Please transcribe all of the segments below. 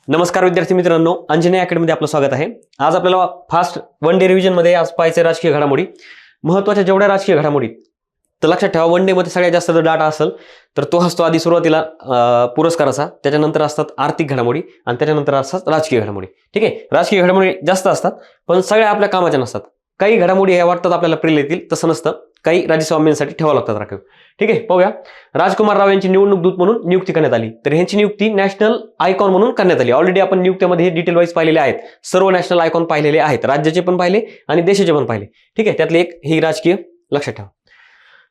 नमस्कार विद्यार्थी मित्रांनो, अंजनी अकॅडमीमध्ये आपलं स्वागत आहे. आज आपल्याला फास्ट वन डे रिव्हिजन मध्ये आज पाहायचे राजकीय घडामोडी. महत्त्वाच्या जेवढ्या राजकीय घडामोडी तर लक्षात ठेवा, वन डे मध्ये सगळ्यात जास्त जर डाटा असेल तर तो असतो आधी सुरुवातीला पुरस्काराचा, त्याच्यानंतर असतात आर्थिक घडामोडी आणि त्याच्यानंतर असतात राजकीय घडामोडी. ठीक आहे, राजकीय घडामोडी जास्त असतात पण सगळ्या आपल्या कामाच्या नसतात. काही घडामोडी ह्या वाटतात आपल्याला प्रिल येतील, तसं नसतं. काही राज्यसभेसाठी ठेवावं लागतात राखीव. ठीक आहे, पाहूया. राजकुमार राव यांची निवडणूक दूत म्हणून नियुक्ती करण्यात आली. तर ह्यांची नियुक्ती नॅशनल आयकॉन म्हणून करण्यात आली. ऑलरेडी आपण नियुक्त्यामध्ये डिटेल वाईज पाहिलेले आहेत. सर्व नॅशनल आयकॉन पाहिलेले आहेत, राज्याचे पण पाहिले आणि देशाचे पण पाहिले. ठीक आहे, त्यातले एक ही राजकीय लक्षात ठेवा.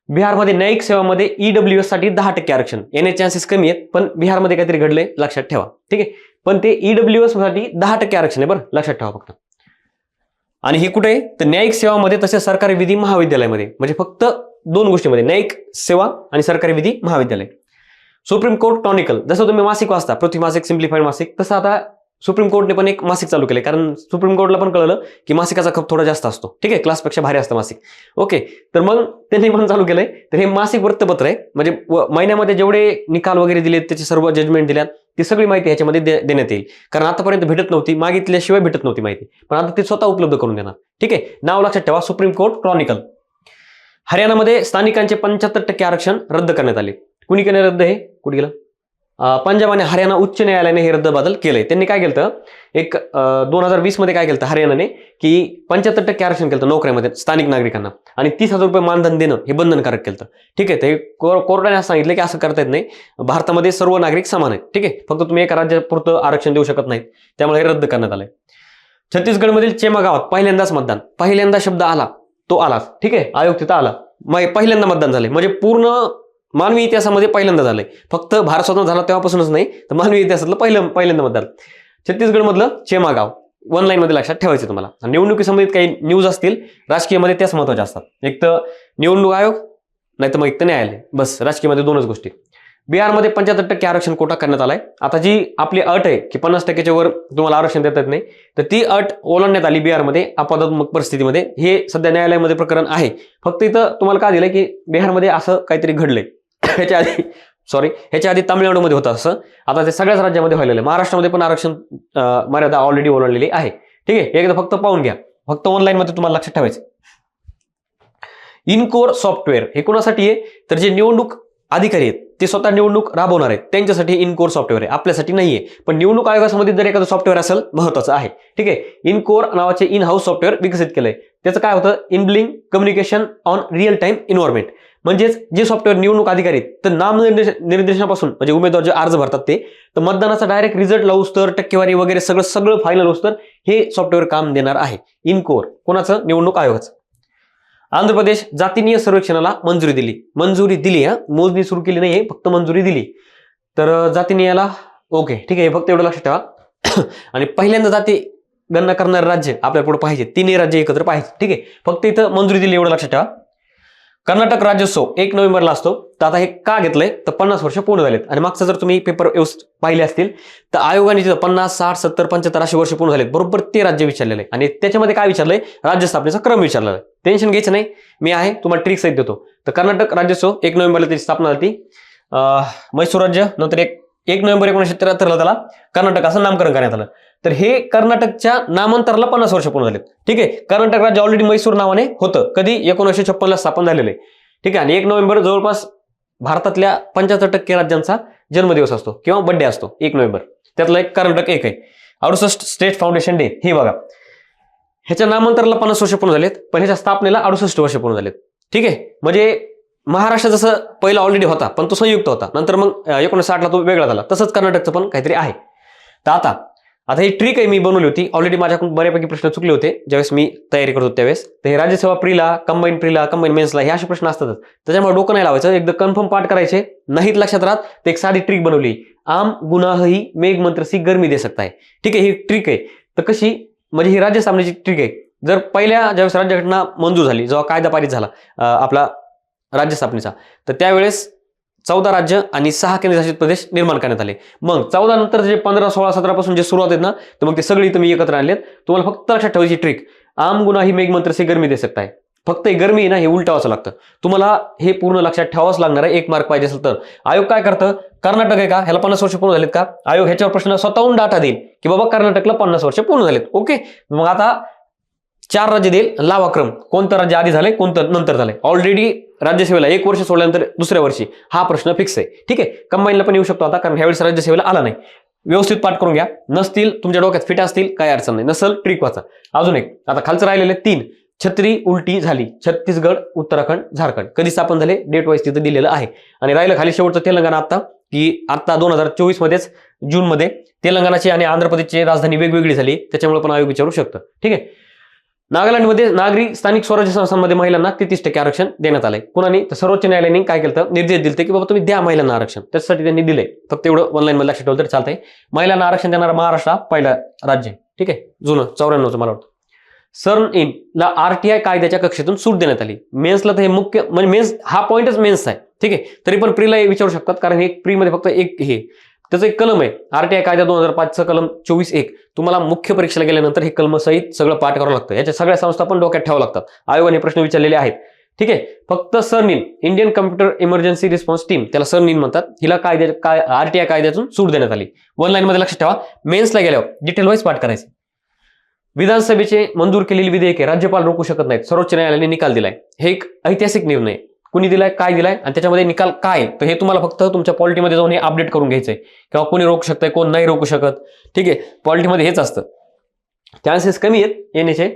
बिहारमध्ये न्यायिक सेवामध्ये ईडब्ल्यूएस साठी 10% आरक्षण येण्याचे चान्सेस कमी आहेत, पण बिहारमध्ये काहीतरी घडलंय लक्षात ठेवा. ठीक आहे, पण ते ईडब्ल्यूएस साठी 10% आरक्षण आहे, बरं लक्षात ठेवा फक्त. आणि हे कुठे आहे तर न्यायिक सेवामध्ये, तसेच सरकारी विधी महाविद्यालयामध्ये, म्हणजे फक्त दोन गोष्टीमध्ये, न्यायिक सेवा आणि सरकारी विधी महाविद्यालय. सुप्रीम कोर्ट टॉनिकल, जसं तुम्ही मासिक वाचता, पृथ्वी मासिक, सिम्प्लिफाईड मासिक, तसं आता सुप्रीम कोर्टने पण एक मासिक चालू केलंय. कारण सुप्रीम कोर्टला पण कळलं की मासिकाचा खप थोडा जास्त असतो. ठीक आहे, क्लासपेक्षा भारी असतं मासिक. ओके, तर मग त्यांनी पण चालू केलंय. तर हे मासिक वृत्तपत्र आहे, म्हणजे महिन्यामध्ये जेवढे निकाल वगैरे दिलेत, त्याची सर्व जजमेंट दिल्यात, ती सगळी माहिती ह्याच्यामध्ये देण्यात येईल. कारण आतापर्यंत भेटत नव्हती, मागितल्याशिवाय भेटत नव्हती माहिती, पण आता ते स्वतः उपलब्ध करून देणार. ठीक आहे, नाव लक्षात ठेवा, सुप्रीम कोर्ट क्रॉनिकल. हरियाणामध्ये स्थानिकांचे 75% आरक्षण रद्द करण्यात आले. कुणी केलं रद्द? हे कुठे गेलं? पंजाब आणि हरियाणा उच्च न्यायालयाने हे रद्दबादल केलंय. त्यांनी काय केलं, एक 2020 मध्ये काय केलं हरियाणाने, की 75% आरक्षण केलं नोकऱ्यामध्ये स्थानिक नागरिकांना आणि 30,000 रुपये मानधन देणं हे बंधनकारक केलं. ठीक आहे, ते कोर्टाने असं सांगितलं की असं करता येत नाही, भारतामध्ये सर्व नागरिक समान आहेत. ठीक आहे, फक्त तुम्ही एका राज्यापुरतं आरक्षण देऊ शकत नाहीत, त्यामुळे हे रद्द करण्यात आलंय. छत्तीसगडमधील चेमा गावात पहिल्यांदाच मतदान, पहिल्यांदा शब्द आला तो आलाच. ठीक आहे, आयोग तिथं आला, पहिल्यांदा मतदान झाले, म्हणजे पूर्ण मानवी इतिहासामध्ये पहिल्यांदा झालंय. फक्त भारत स्वतंत्र झाला तेव्हापासूनच नाही, तर मानवी इतिहासातलं पहिल्यांदा मतदान छत्तीसगडमधलं चेमा गाव. वन लाईन मध्ये लक्षात ठेवायचं तुम्हाला. निवडणुकीसंबंधित काही न्यूज असतील राजकीयमध्ये, त्याच महत्वाच्या असतात. एक तर निवडणूक आयोग, नाही तर मग एक तर न्यायालय. बस राजकीयमध्ये दोनच गोष्टी. बिहारमध्ये 75% आरक्षण कोटा करण्यात आलाय. आता जी आपली अट आहे की 50%च्या वर तुम्हाला आरक्षण देता येत नाही, तर ती अट ओलांडण्यात आली बिहारमध्ये अपवादात्मक परिस्थितीमध्ये. हे सध्या न्यायालयामध्ये प्रकरण आहे. फक्त इथं तुम्हाला काय दिलंय की बिहारमध्ये असं काहीतरी घडलंय. ह्याच्या आधी तामिळनाडूमध्ये होतं असं, आता ते सगळ्याच राज्यामध्ये व्हायला. महाराष्ट्रामध्ये पण आरक्षण मर्यादा ऑलरेडी ओलांडलेली आहे. ठीक आहे, एकदा फक्त पाहून घ्या, फक्त ऑनलाईन मध्ये तुम्हाला लक्षात ठेवायचं. इनकोर सॉफ्टवेअर हे कोणासाठी आहे, तर जे निवडणूक अधिकारी आहेत ते स्वतः निवडणूक राबवणार आहेत त्यांच्यासाठी इनकोर सॉफ्टवेअर आहे, आपल्यासाठी नाहीये. पण निवडणूक आयोगासंबंधित जर एखादं सॉफ्टवेअर असेल महत्वाचं आहे. ठीक आहे, इनकोर नावाचे इन हाऊस सॉफ्टवेअर विकसित केलंय. त्याचं काय होतं, in building communication on real time environment. म्हणजेच जे सॉफ्टवेअर निवडणूक अधिकारी तर नामनिर्देशनापासून, म्हणजे उमेदवार जे अर्ज भरतात ते, तर मतदानाचा डायरेक्ट रिझल्ट लावूस तर, टक्केवारी वगैरे सगळं फायनल होस तर हे सॉफ्टवेअर काम देणार आहे. इनकोर कोणाचं? निवडणूक आयोगाचं. आंध्र प्रदेश जातीनीय सर्वेक्षणाला मंजुरी दिली. मोजणी सुरू केली नाहीये, फक्त मंजुरी दिली. तर जातीनीयाला ओके, ठीक आहे, फक्त एवढं लक्षात ठेवा. आणि पहिल्यांदा जाती गणना करणारे राज्य आपल्याला पुढे पाहिजे, 3 राज्य एकत्र पाहिजे. ठीक आहे, फक्त इथं मंजुरी दिली एवढं लक्षात ठेवा. कर्नाटक राज्योत्सव 1 नोव्हेंबरला असतो. तर आता हे का घेतलंय, तर 50 वर्ष पूर्ण झालेत. आणि मागचा जर तुम्ही पेपर पाहिले असतील तर आयोगाने तिथं 50, 60, 70, 75 अशी वर्ष पूर्ण झालेत. बरोबर ते राज्य विचारलेलं आहे. आणि त्याच्यामध्ये काय विचारलंय, राज्य स्थापनेचा क्रम विचारलेला आहे. टेन्शन घ्यायचं नाही, मी आहे तुम्हाला ट्रिक सहित देतो. तर कर्नाटक राज्योत्सव 1 नोव्हेंबरला त्याची स्थापना झाली. म्हैसूर राज्य नंतर 1 नोव्हेंबर 1973 त्याला कर्नाटक असं नामकरण करण्यात आलं. तर हे कर्नाटकच्या नामांतराला 50 वर्ष पूर्ण झालेत. ठीक आहे, कर्नाटक राज्य ऑलरेडी म्हैसूर नावाने होतं. कधी? 1956 ला स्थापन झालेलं आहे. ठीक आहे, आणि 1 नोव्हेंबर जवळपास भारतातल्या 75% राज्यांचा जन्मदिवस असतो किंवा बर्थडे असतो 1 नोव्हेंबर. त्यातला एक कर्नाटक एक आहे. 68 स्टेट फाउंडेशन डे हे बघा, ह्याच्या नामांतराला 50 वर्ष पूर्ण झालेत, पण ह्याच्या स्थापनेला 68 वर्ष पूर्ण झालेत. ठीक आहे, म्हणजे महाराष्ट्र जसं पहिला ऑलरेडी होता पण तो संयुक्त होता, नंतर मग 1960 ला तो वेगळा झाला, तसंच कर्नाटकचं पण काहीतरी आहे. तर आता ही ट्रिक आहे, मी बनवली होती ऑलरेडी. माझ्याकडून बऱ्यापैकी प्रश्न चुकले होते ज्यावेळेस मी तयारी करत होतो त्यावेळेस. तर हे राज्यसेवा प्रीला, कंबाईन मेन्सला हे असे प्रश्न असतातच, त्याच्यामुळे डोकं नाही लावायचं, एकदा कन्फर्म पाठ करायचे. नाहीत लक्षात राहत तर एक साधी ट्रिक बनवली, आम गुनाह ही मेघ मंत्र सी गर्मी दे सकता है. ठीक आहे, ही ट्रिक आहे. तर कशी, म्हणजे ही राज्य स्थापनेची ट्रिक आहे. जर पहिल्या ज्यावेळेस राज्यघटना मंजूर झाली, जेव्हा कायदा पारित झाला आपला राज्य स्थापनेचा, तर त्यावेळेस 14 राज्य आणि 6 केंद्रशासित प्रदेश निर्माण करण्यात आले. मग 14 नंतर जे 15, 16, 17 पासून जे सुरुवात आहेत ना, तर मग ते सगळी तुम्ही एकत्र आणलेत. तुम्हाला फक्त लक्षात ठेवायची ट्रिक, आम गुना ही मेघ मंत्र से गर्मी दे सकता है. फक्त ही गरमी आहे ना, हे उलटावाचं लागतं. तुम्हाला हे पूर्ण लक्षात ठेवावंच लागणार आहे. 1 मार्क पाहिजे असेल तर. आयोग काय करतं, कर्नाटक आहे का, ह्याला 50 वर्ष पूर्ण झालेत का, आयोग ह्याच्यावर प्रश्न स्वतःहून डाटा देईल की बाबा कर्नाटकला 50 वर्ष पूर्ण झालेत. ओके, मग आता 4 राज्य देईल, लावा क्रम, कोणतं राज्य आधी झालंय, कोणतं नंतर झालंय. ऑलरेडी राज्यसेवेला 1 वर्ष सोडल्यानंतर दुसऱ्या वर्षी हा प्रश्न फिक्स आहे. ठीक आहे, कंबाईनला पण येऊ शकतो आता, कारण ह्यावेळेस राज्यसेवेला आला नाही. व्यवस्थित पाठ करून घ्या. नसतील तुमच्या डोक्यात फिट असतील काय अडचण नाही, नसल ट्रिक वाचा. अजून एक, आता खालचं राहिलेले 3, छत्री उलटी झाली, छत्तीसगड, उत्तराखंड, झारखंड कधी स्थापन झाले, डेट वाईज तिथं दिलेलं आहे. आणि राहिलं खाली शेवटचं तेलंगणा, आता 2024 मध्येच जूनमध्ये तेलंगणाची आणि आंध्र प्रदेशची राजधानी वेगवेगळी झाली, त्याच्यामुळे पण आयोग विचारू शकतं. ठीक आहे, नागालँडमध्ये नागरी स्थानिक स्वराज्य संस्थांमध्ये महिलांना 33% आरक्षण देण्यात आलंय. कुणानी, तर सर्वोच्च न्यायालयाने काय केलं, निर्देश दिले की बाबा तुम्ही द्या महिलांना आरक्षण, त्यासाठी त्यांनी दिलंय. फक्त एवढं ऑनलाईन मध्ये लक्षात ठेवलं तर चालतंय. महिलांना आरक्षण देणारा महाराष्ट्र हा पहिला राज्य आहे. ठीक आहे, जुनं 94चं मला वाटतं. सर्न इन ला आरटीआय कायद्याच्या कक्षेतून सूट देण्यात आली. मेन्सला तर हे मुख्य म्हणजे मेन्स हा पॉईंटच मेन्स आहे. ठीक आहे, तरी पण प्रीला विचारू शकतात, कारण हे प्री मध्ये फक्त एक हे त्याचं एक कलम आहे. आरटीआय कायदा 2005चं कलम 24(1). तुम्हाला मुख्य परीक्षेला गेल्यानंतर हे कलम सहित सगळं पाठ करावं लागतं. याच्या सगळ्या संस्था पण डोक्यात ठेवावं लागतात. आयोगाने प्रश्न विचारलेले आहेत. ठीक आहे, फक्त CERT In Indian computer emergency response team, त्याला सर्निन म्हणतात, हिला आरटीआय कायद्यातून सूट देण्यात आली. ऑनलाईन मध्ये लक्षात ठेवा, मेन्सला गेल्यावर डिटेल वाईज पाठ करायचे. विधानसभेचे मंजूर केलेली विधेयके राज्यपाल रोखू शकत नाहीत, सर्वोच्च न्यायालयाने निकाल दिलाय. हे एक ऐतिहासिक निर्णय. कुणी दिलाय, काय दिलाय आणि त्याच्यामध्ये निकाल काय, तर हे तुम्हाला फक्त तुमच्या पॉलिटीमध्ये जाऊन हे अपडेट करून घ्यायचंय. किंवा कोणी रोखू शकतंय, कोण नाही रोखू शकत. ठीक आहे, पॉलिटीमध्ये हेच असतं. चान्सेस कमी आहेत येण्याचे,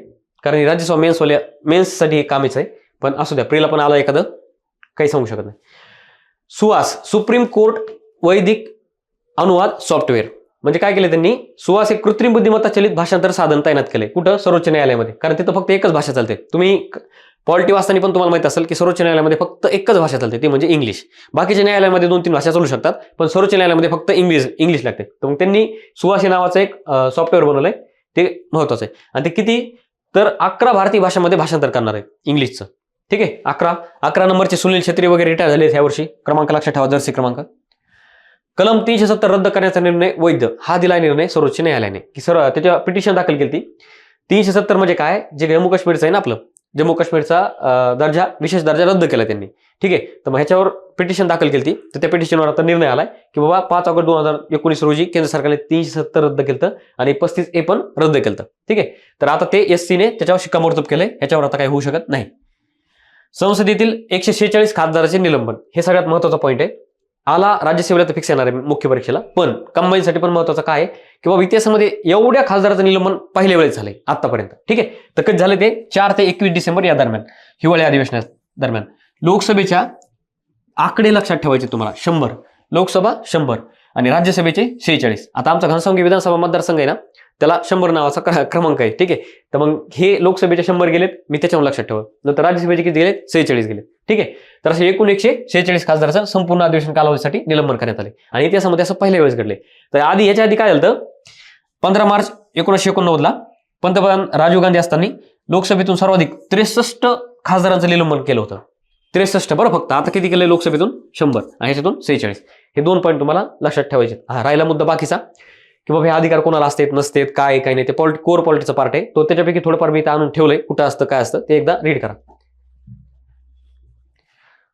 कारण राज्यसभा मेन्ससाठी हे कामीच आहे. पण असू द्या, प्रीला पण आलं एखादं, काही सांगू शकत नाही. सुवास, सुप्रीम कोर्ट वैदिक अनुवाद सॉफ्टवेअर, म्हणजे काय केलं त्यांनी, सुवास एक कृत्रिम बुद्धिमत्ता चलित भाषांतर साधन तैनात केले. कुठं, सर्वोच्च न्यायालयामध्ये, कारण तिथं फक्त एकच भाषा चालते. तुम्ही पॉलिटी वाचताना पण तुम्हाला माहित असेल की सर्वोच्च न्यायालयामध्ये फक्त एकच भाषा चालते, ती म्हणजे इंग्लिश. बाकीच्या न्यायालयामध्ये 2-3 भाषा चालू शकतात, पण सर्वोच्च न्यायालयामध्ये फक्त इंग्लिश लागते. तर मग त्यांनी सुवास नावाचं एक सॉफ्टवेअर बनवलंय, ते महत्वाचं आहे. आणि ते किती, तर 11 भारतीय भाषांमध्ये भाषांतर करणार आहे इंग्लिशचं. ठीक आहे, 11 नंबरचे सुनील छत्री वगैरे रिटायर झाले ह्या वर्षी. क्रमांक लक्षात ठेवा, जर्सी क्रमांक. कलम 370 रद्द करण्याचा निर्णय वैध, हा दिलाय निर्णय सर्वोच्च न्यायालयाने, की त्याच्या पिटिशन दाखल केली ती. 370 म्हणजे काय, जे जम्मू काश्मीरचं आहे ना, आपलं जम्मू काश्मीरचा विशेष दर्जा रद्द केला त्यांनी. ठीक आहे, तर मग ह्याच्यावर पिटिशन दाखल केली ती. तर त्या पिटिशनवर आता निर्णय आलाय की बाबा 5 ऑगस्ट 2019 रोजी केंद्र सरकारने 370 रद्द केलं आणि 35A पण रद्द केलं. ठीक आहे, तर आता ते SCने त्याच्यावर शिक्कामोर्तब केलंय, ह्याच्यावर आता काही होऊ शकत नाही. संसदेतील 146 खासदाराचे निलंबन, हे सगळ्यात महत्वाचा पॉईंट आहे. आला राज्यसेवेला तर फिक्स येणार आहे मुख्य परीक्षेला, पण कंबाईनसाठी पण महत्वाचं काय आहे की बाबा इतिहासामध्ये एवढ्या खासदाराचं निलंबन पहिल्या वेळेस झालंय आतापर्यंत. ठीक आहे, तर कधी झाले ते 4 ते 21 डिसेंबर या दरम्यान, हिवाळी अधिवेशना दरम्यान. लोकसभेच्या आकडे लक्षात ठेवायचे तुम्हाला, 100 लोकसभा 100 आणि राज्यसभेचे 46. आता आमचा घनसावंगी विधानसभा मतदारसंघ आहे ना, त्याला 100 नावाचा क्रमांक आहे. ठीक आहे, तर मग हे लोकसभेचे 100 गेलेत, मी त्याच्यावर लक्षात ठेवलं. नंतर राज्यसभेचे किती गेले, 46 गेले. ठीक आहे, तर असे एकूण 146 खासदाराचं संपूर्ण अधिवेशन कालावधीसाठी निलंबन करण्यात आले. आणि इतिहासामध्ये असं पहिल्या वेळेस घडले. तर याच्या आधी काय झालं, 15 मार्च 1989 पंतप्रधान राजीव गांधी असताना लोकसभेतून सर्वाधिक 63 खासदारांचं निलंबन केलं होतं. 63 बरं फक्त. आता किती केलंय लोकसभेतून, 100 आणि ह्याच्यातून 46. हे 2 पॉईंट तुम्हाला लक्षात ठेवायचे. हा राहिला मुद्दा बाकीचा, की बाबा हे अधिकार कोणाला असतात नसतात, काय काही नाही, ते कोर पॉलिटिक्सचा पार्ट आहे तो. त्याच्यापैकी थोडंफार मी इथं आणून ठेवलंय, कुठं असतं काय असतं ते एकदा रीड करा.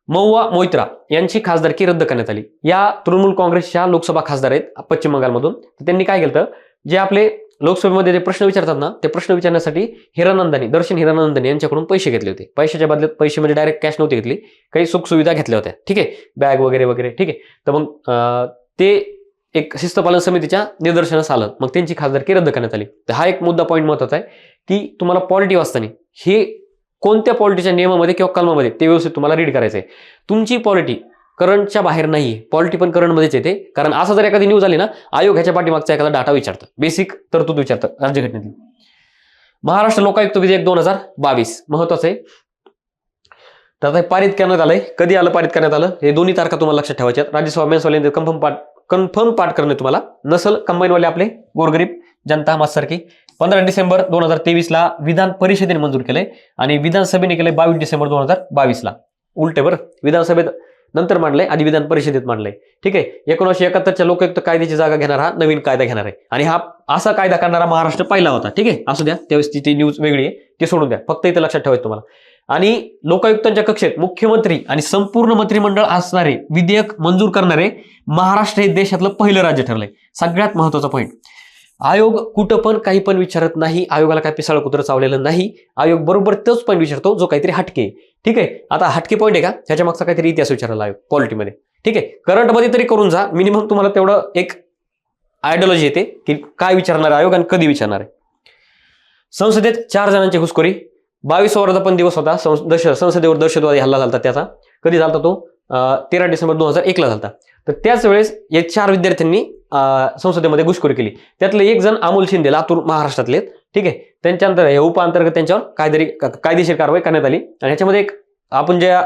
महुआ मोइत्रा यांची खासदारकी रद्द करण्यात आली. या तृणमूल काँग्रेसच्या लोकसभा खासदार आहेत पश्चिम बंगालमधून. त्यांनी काय केलं, जे आपले लोकसभेमध्ये जे प्रश्न विचारतात ना, ते प्रश्न विचारण्यासाठी दर्शन हिरानंदानी यांच्याकडून पैसे घेतले होते. पैशाच्या बदल्यात पैसे म्हणजे डायरेक्ट कॅश नव्हती घेतली, काही सुखसुविधा घेतल्या होत्या. ठीक आहे, बॅग वगैरे वगैरे. ठीक आहे, तर मग ते एक शिस्तपालन समितीच्या निदर्शनास आलं, मग त्यांची खासदारकी रद्द करण्यात आली. तर हा एक मुद्दा पॉईंट महत्वाचा आहे की तुम्हाला पॉलिटी वाचताना हे कोणत्या पॉलिटीच्या नियमामध्ये किंवा कलमामध्ये ते व्यवस्थित तुम्हाला रीड करायचं आहे. तुमची पॉलिटी करंटच्या बाहेर नाहीये, पॉलिटी पण करंटमध्येच येते. कारण असं जर एखादी न्यूज आली ना, आयोग ह्याच्या पाठीमागचा एखादा डाटा विचारतं, बेसिक तरतूद विचारतं राज्यघटनेतील. महाराष्ट्र लोकायुक्त विधेयक 2022 महत्वाचं आहे. तर आता पारित करण्यात आलंय. कधी आलं पारित करण्यात आलं, हे दोन्ही तारखा तुम्हाला लक्षात ठेवायच्या. राज्यसभा मेन्सवाल्यांचे कन्फर्म पाठ करणे तुम्हाला, नसल कंबाईनवाले आपले गोरगरीब जनता माझ्यासारखी. 15 डिसेंबर 2023 विधान परिषदेने मंजूर केलंय आणि विधानसभेने केलंय 22 डिसेंबर 2022. उलटे बरं, विधानसभेत नंतर मांडलंय, आधी विधान परिषदेत मांडलंय. ठीक आहे, 1971च्या लोकायुक्त कायद्याची जागा घेणारा हा नवीन कायदा घेणार आहे आणि हा असा कायदा करणारा महाराष्ट्र पहिला होता. ठीक आहे, असू द्या, त्यावेळेस ती न्यूज वेगळी आहे, ते सोडून द्या. फक्त इथं लक्षात ठेवायचं तुम्हाला. आणि लोकायुक्तांच्या कक्षेत मुख्यमंत्री आणि संपूर्ण मंत्रिमंडळ असणारे विधेयक मंजूर करणारे महाराष्ट्र हे देशातलं पहिलं राज्य ठरलंय. सगळ्यात महत्वाचा पॉईंट, आयोग कुठं पण काही पण विचारत नाही. आयोगाला काय पिसाळ कुत्र चावलेलं नाही. आयोग बरोबर तोच पॉईंट विचारतो जो काहीतरी हटके. ठीक आहे, आता हटके पॉईंट आहे का, त्याच्या मागचा काहीतरी इतिहास विचारायला आयोग पॉलिटीमध्ये. ठीक आहे, करंटमध्ये तरी करून जा, मिनिमम तुम्हाला तेवढं एक आयडिओलॉजी येते की काय विचारणार आयोग आणि कधी विचारणार आहे. संसदेत 4 जणांची घुसखोरी, 22 वर्धापन दिवस होता संसदेवर दहशतवादी हल्ला झाला. त्याचा कधी झाला तो 13 डिसेंबर 2001 झाला. तर त्याच वेळेस या 4 विद्यार्थ्यांनी संसदेमध्ये घुसखोरी केली. त्यातले एक जण अमोल शिंदे, लातूर महाराष्ट्रातले. ठीक आहे, त्यांच्यानंतर हे उपअंतर्गत त्यांच्यावर कायदेशीर कारवाई करण्यात आली. आणि ह्याच्यामध्ये एक आपण ज्या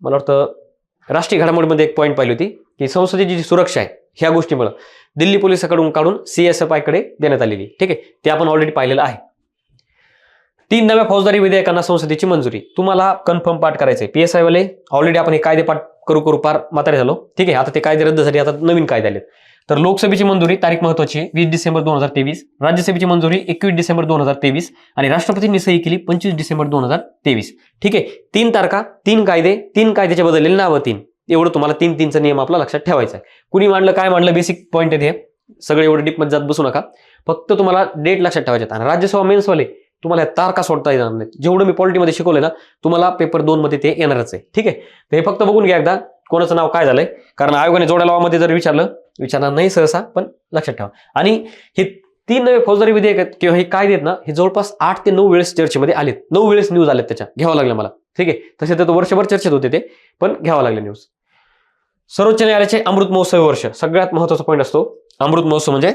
मला वाटतं राष्ट्रीय घडामोडीमध्ये एक पॉईंट पाहिली होती की संसदेची जी सुरक्षा आहे ह्या गोष्टीमुळे दिल्ली पोलिसांकडून काढून CSFI कडे देण्यात आलेली. ठीक आहे, ते आपण ऑलरेडी पाहिलेलं आहे. 3 नव्या फौजदारी विधेयकांना संसदेची मंजुरी. तुम्हाला कन्फर्म पाठ करायचंय. PSI वाले ऑलरेडी आपण हे कायदे पाठ करू पार म्हातारे झालो. ठीक आहे, आता ते कायदे रद्द झाले, आता नवीन कायदे आलेत. तर लोकसभेची मंजुरी तारीख महत्वाची 20 डिसेंबर 2023, राज्यसभेची मंजुरी 21 डिसेंबर 2023 आणि राष्ट्रपतींनी सही केली 25 डिसेंबर 2023. ठीक आहे, 3 तारखा, 3 कायदे, 3 कायद्याचे बदललेले नावं 3. एवढं तुम्हाला 3-3चा नियम आपला लक्षात ठेवायचा आहे. कुणी मांडलं काय मांडलं बेसिक पॉईंट आहे हे, सगळे एवढं डीपमध्ये जात बसू नका. फक्त तुम्हाला डेट लक्षात ठेवायचे. आणि राज्यसभा मेन्सवाले तुम्हाला तारखा सोडता येणार नाही. जेवढं मी पॉलिटीमध्ये शिकवलंय ना तुम्हाला पेपर 2 मध्ये ते येणारच आहे. ठीक आहे, तर हे फक्त बघून घ्या एकदा कोणाचं नाव काय झालंय, कारण आयोगाने जोड्या लावामध्ये जर विचारणार नाही सहसा, पण लक्षात ठेवा. आणि हे 3 नवे फौजदारी विधेयक किंवा हे कायदे आहेत ना, हे जवळपास 8 ते 9 वेळेस चर्चेमध्ये आलेत. 9 वेळेस न्यूज आलेत, त्याच्या घ्यावं लागलं मला. ठीक आहे, तसे तर वर्षभर चर्चेत होते ते, पण घ्यावं लागले न्यूज. सर्वोच्च न्यायालयाचे अमृत महोत्सव वर्ष, सगळ्यात महत्वाचा पॉईंट असतो. अमृत महोत्सव म्हणजे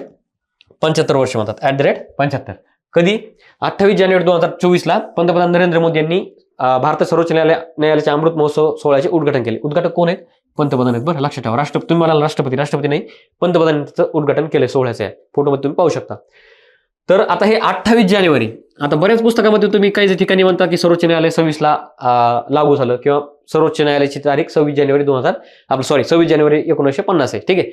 75 वर्ष म्हणतात, @75. कधी 28 जानेवारी 2024 पंतप्रधान नरेंद्र मोदी यांनी भारत सर्वोच्च न्यायालयाच्या अमृत महोत्सव सोहळ्याचे उद्घाटन केले. उद्घाटक कोण आहेत? पंतप्रधान आहेत. बरं लक्षात ठेवा. तुम्ही म्हणाल राष्ट्रपती नाही, पंतप्रधानांचं उद्घाटन केले सोहळ्याचे. फोटोमध्ये तुम्ही पाहू शकता. तर आता हे 28 जानेवारी, आता बऱ्याच पुस्तकामध्ये तुम्ही काही ठिकाणी म्हणता की सर्वोच्च न्यायालय 26 लागू झालं किंवा सर्वोच्च न्यायालयाची तारीख 26 जानेवारी 1950 आहे. ठीक आहे,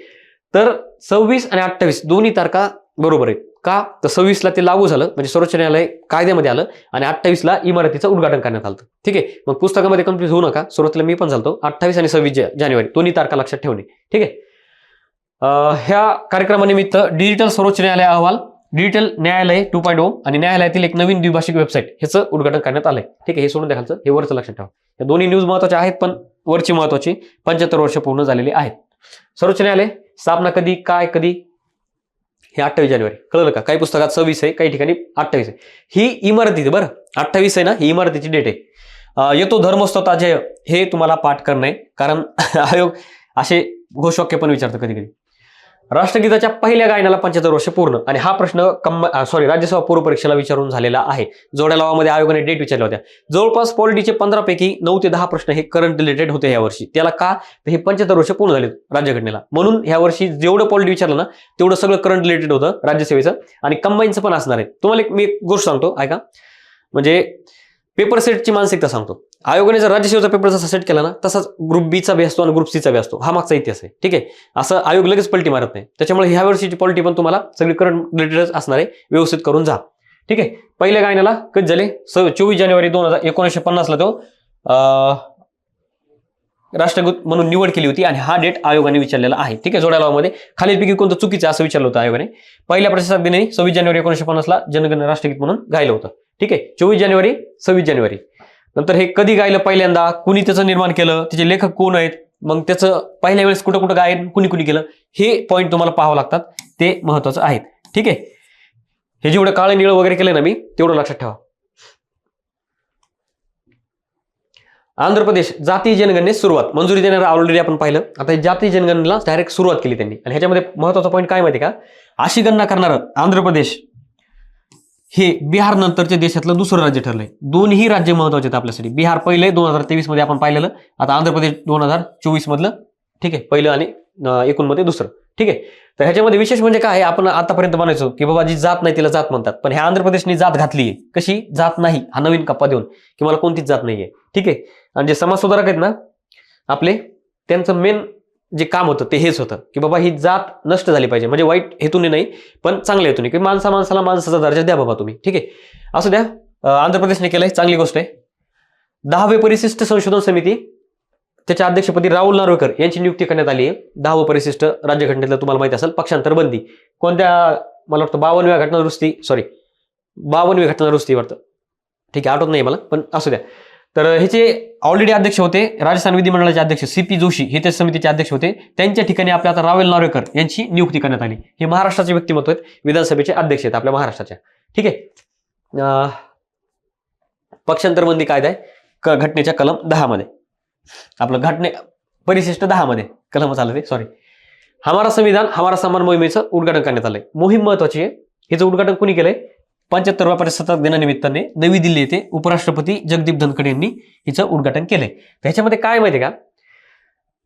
तर 26 आणि 28 दोन्ही तारखा बरोबर आहेत. का तर 26 ते लागू झालं म्हणजे सर्वोच्च न्यायालय कायद्यामध्ये आलं आणि 28 इमारतीचं उद्घाटन करण्यात आलं. ठीक आहे, मग पुस्तकामध्ये कन्फ्युज होऊ नका. सुरुवातीला मी पण झालतो. 28 आणि 26 जानेवारी दोन्ही तारखा लक्षात ठेवणे. ठीक आहे, ह्या कार्यक्रमानिमित्त डिजिटल सर्वोच्च न्यायालय अहवाल, डिजिटल न्यायालय 2.0 आणि न्यायालयातील एक नवीन द्विभाषिक वेबसाईट ह्याचं उद्घाटन करण्यात आलंय. ठीक आहे, हे सोडून द्यायचं, हे वरचं लक्षात ठेवा. या दोन्ही न्यूज महत्वाच्या आहेत, पण वरची महत्वाची 75 वर्ष पूर्ण झालेली आहेत. सर्वोच्च न्यायालय स्थापना कधी, काय कधी, हे 28 जानेवारी. कळलं का? काही पुस्तकात 26 आहे, काही ठिकाणी 28 आहे. ही इमारती बरं 28 आहे ना, ही इमारतीची डेट आहे. येतो धर्मोत्सव ताजे, हे तुम्हाला पाठ करणं आहे, कारण आयोग असे घोषवाक्य पण विचारतं कधी कधी. राष्ट्रगीताच्या पहिल्या गायनाला 75 वर्ष पूर्ण, आणि हा प्रश्न राज्यसभा पूर्व परीक्षेला विचारून झालेला आहे. जोड्या लावामध्ये आयोगाने डेट विचारल्या होत्या. जवळपास पॉलिटीचे 15 पैकी 9 ते 10 प्रश्न हे करंट रिलेटेड होते या वर्षी. त्याला का, तर हे 75 वर्ष पूर्ण झाले राज्यघटनेला, म्हणून ह्या वर्षी जेवढं पॉलिटी विचारलं ना तेवढं सगळं करंट रिलेटेड होतं राज्यसेवेचं, आणि कंबाईनचं पण असणार आहे. तुम्हाला मी एक गोष्ट सांगतो ऐका, म्हणजे पेपर सेटची मानसिकता सांगतो. आयोगाने जर राज्यसेवेचा पेपर जसा सेट केला ना तसाच ग्रुप बीचा बी असतो आणि ग्रुप सीचा बी असतो. हा मागचा इतिहास आहे. ठीक आहे, असं आयोग लगेच पलटी मारत नाही. त्याच्यामुळे ह्या वर्षीची पॉलिटी पण तुम्हाला सगळी करंट रिलेटेड असणार आहे, व्यवस्थित करून जा. ठीक आहे, पहिल्या गायनाला कधी झाले 24 जानेवारी 1950 तो राष्ट्रगीत म्हणून निवड केली होती, आणि हा डेट आयोगाने विचारलेला आहे. ठीक आहे, जोड्या लावामध्ये खालीलपैकी कोणतं चुकीचं असं विचारलं होतं आयोगाने. पहिल्या प्रशासक दिनी 26 जानेवारी 1950 जनगण राष्ट्रगीत म्हणून गायलं होतं. ठीक आहे, 24 जानेवारी 26 जानेवारी. नंतर हे कधी गायलं पहिल्यांदा, कुणी त्याचं निर्माण केलं, त्याचे लेखक कोण आहेत, मग त्याचं पहिल्या वेळेस कुठं कुठं गायन कुणी केलं, हे पॉईंट तुम्हाला पाहावं लागतात, ते महत्वाचं आहे. ठीक आहे, हे जेवढं काळं निळं वगैरे केलं ना मी तेवढं लक्षात ठेवा. आंध्र प्रदेश जाती जनगणनेस सुरुवात, मंजुरी देणारा ऑलरेडी आपण पाहिलं. आता जाती जनगणनेला डायरेक्ट सुरुवात केली त्यांनी, आणि ह्याच्यामध्ये महत्वाचा पॉईंट काय माहिती का, अशी गणना करणारं आंध्र प्रदेश हे बिहार नंतरच्या देशातलं दुसरं राज्य ठरलंय. दोन्ही राज्य महत्वाचे आहेत आपल्यासाठी. बिहार पहिले 2023 मध्ये आपण पाहिलेलं, आता आंध्र प्रदेश 2024 मधलं. ठीक आहे, पहिलं आणि एकूण मध्ये दुसरं. ठीक आहे, तर ह्याच्यामध्ये विशेष म्हणजे काय, आपण आतापर्यंत म्हणायचो की बाबा जी जात नाही तिला जात म्हणतात, पण ह्या आंध्र प्रदेशने जात घातली आहे. कशी जात नाही, हा नवीन कप्पा देऊन की मला कोणतीच जात नाहीये. ठीक आहे, आणि जे समाज सुधारक आहेत ना आपले, त्यांचं मेन जे काम होतं ते हेच होतं की बाबा ही जात नष्ट झाली पाहिजे, म्हणजे वाईट हेतूने नाही पण चांगल्या हेतूने, की माणसाला माणसाचा दर्जा द्या बाबा तुम्ही. ठीक आहे, असं द्या. आंध्र प्रदेशने केलंय, चांगली गोष्ट आहे. 10वे परिशिष्ट संशोधन समिती, त्याच्या अध्यक्षपदी राहुल नार्वेकर यांची नियुक्ती करण्यात आली आहे. 10वं परिशिष्ट राज्यघटनेतलं तुम्हाला माहिती असेल, पक्षांतर बंदी कोणत्या, मला वाटतं 52व्या घटना दुरुस्ती वाटतं, ठीक आहे, आठवत नाही मला, पण असू द्या. तर ह्याचे ऑलरेडी अध्यक्ष होते राजस्थान विधिमंडळाचे अध्यक्ष CP जोशी, हे त्या समितीचे अध्यक्ष होते. त्यांच्या ठिकाणी आपल्या आता राहुल नार्वेकर यांची नियुक्ती करण्यात आली. हे महाराष्ट्राचे व्यक्तिमत्व आहेत, विधानसभेचे अध्यक्ष आहेत आपल्या महाराष्ट्राच्या. ठीक आहे. पक्षांतर बंदी कायदा आहे घटनेच्या कलम 10 मध्ये, आपलं परिशिष्ट 10 मध्ये कलम चालू आहे, सॉरी. हमारा संविधान हमारा सम्मान मोहिमेचं उद्घाटन करण्यात आलंय. मोहीम महत्वाची आहे. हिचं उद्घाटन कोणी केलंय? 75व्या प्रजासत्ताक दिनानिमित्ताने नवी दिल्ली येथे उपराष्ट्रपती जगदीप धनखड यांनी हिचं उद्घाटन केलंय. त्याच्यामध्ये काय माहितीये का,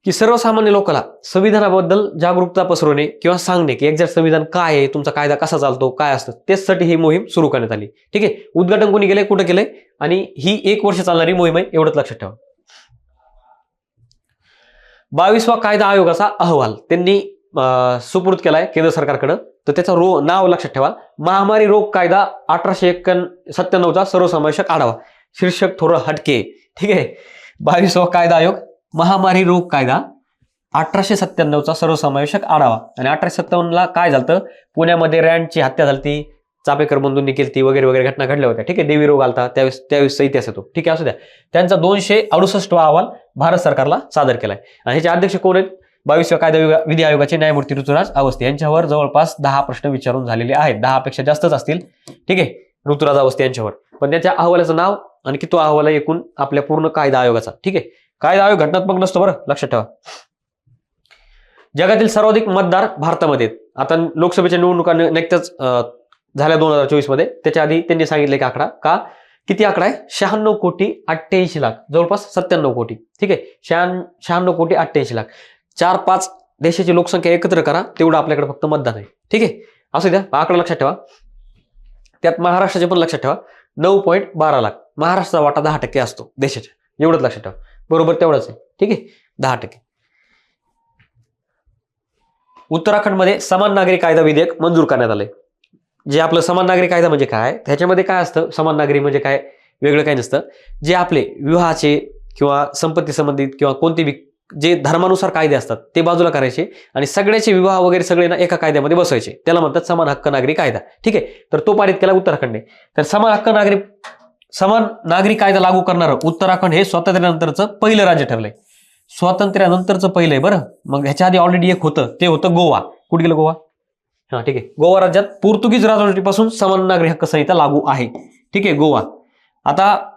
की सर्वसामान्य लोकांना संविधानाबद्दल जागरूकता पसरवणे किंवा सांगणे की एक्झॅक्ट संविधान काय आहे, तुमचा कायदा कसा चालतो, काय असतं, त्यासाठी ही मोहीम सुरू करण्यात आली. ठीक आहे. उद्घाटन कोणी केलंय, कुठं केलंय, आणि ही 1 वर्ष चालणारी मोहीम आहे, एवढंच लक्षात ठेवा. 22वा कायदा आयोगाचा अहवाल त्यांनी सुपूर्द केलाय केंद्र सरकारकडे. तर त्याचं नाव लक्षात ठेवा, महामारी रोग कायदा 1897चा सर्वसमावेशक आढावा, शीर्षक थोडं हटके. ठीक आहे. 22वा कायदा आयोग, महामारी रोग कायदा 1897चा सर्वसमावेशक आढावा. आणि 1857ला काय झालं, पुण्यामध्ये रँडची हत्या झाली, चापेकर बंधूंनी केली वगैरे वगैरे घटना घडल्या होत्या. ठीक आहे. देवी रोग आलता, त्यावेळेसचा इतिहास येतो. ठीक आहे, असू द्या. त्यांचा 268वा अहवाल भारत सरकारला सादर केलाय. आणि ह्याचे अध्यक्ष कोण आहेत? 22व्या कायदा विधी आयोगाचे न्यायमूर्ती ऋतुराज अवस्थी. यांच्यावर जवळपास 10 प्रश्न विचारून झालेले आहेत. 10 पेक्षा जास्तच असतील. ठीक आहे, ऋतुराज अवस्थी यांच्यावर. पण त्यांच्या अहवालाचं नाव आणि किती अहवाल एकूण आपल्या पूर्ण कायदा आयोगाचा. ठीक आहे. कायदा आयोग घटनात्मक नसतो, बरं लक्षात ठेवा. जगातील सर्वाधिक मतदार भारतामध्ये. आता लोकसभेच्या निवडणुका नुकत्याच झाल्या 2024 मध्ये. त्याच्या आधी त्यांनी सांगितले की आकडा किती आकडा आहे? 96,88,00,000, जवळपास 97 कोटी. ठीक आहे. 96,88,00,000. 4-5 देशाची लोकसंख्या एकत्र करा, तेवढं आपल्याकडे फक्त मतदान आहे. ठीक आहे, असू द्या, आकडा लक्षात ठेवा. त्यात महाराष्ट्राचे पण लक्षात ठेवा, 9.12 लाख. महाराष्ट्राचा वाटा 10% असतो देशाच्या, एवढंच लक्षात ठेवा. बरोबर तेवढंच आहे. ठीक आहे, 10%. उत्तराखंडमध्ये समान नागरी कायदा विधेयक मंजूर करण्यात आलंय. जे आपलं समान नागरी कायदा म्हणजे काय, त्याच्यामध्ये काय असतं, समान नागरी म्हणजे काय, वेगळं काही नसतं. जे आपले विवाहाचे किंवा संपत्ती संबंधित किंवा कोणते जे धर्मानुसार कायदे असतात ते बाजूला करायचे आणि सगळ्याचे विवाह वगैरे सगळे ना एका कायद्यामध्ये बसवायचे, त्याला म्हणतात समान हक्क नागरी कायदा. ठीक आहे. तर तो पारित केला उत्तराखंडने. तर समान नागरी कायदा लागू करणारं उत्तराखंड हे स्वातंत्र्यानंतरचं पहिलं राज्य ठरलंय. स्वातंत्र्यानंतरचं पहिलं आहे, बरं. मग ह्याच्या आधी ऑलरेडी एक होतं, ते होतं गोवा. कुठे गेलं गोवा? हा, ठीक आहे. गोवा राज्यात पोर्तुगीज राजवटीपासून समान नागरी हक्क संहिता लागू आहे. ठीक आहे, गोवा. आता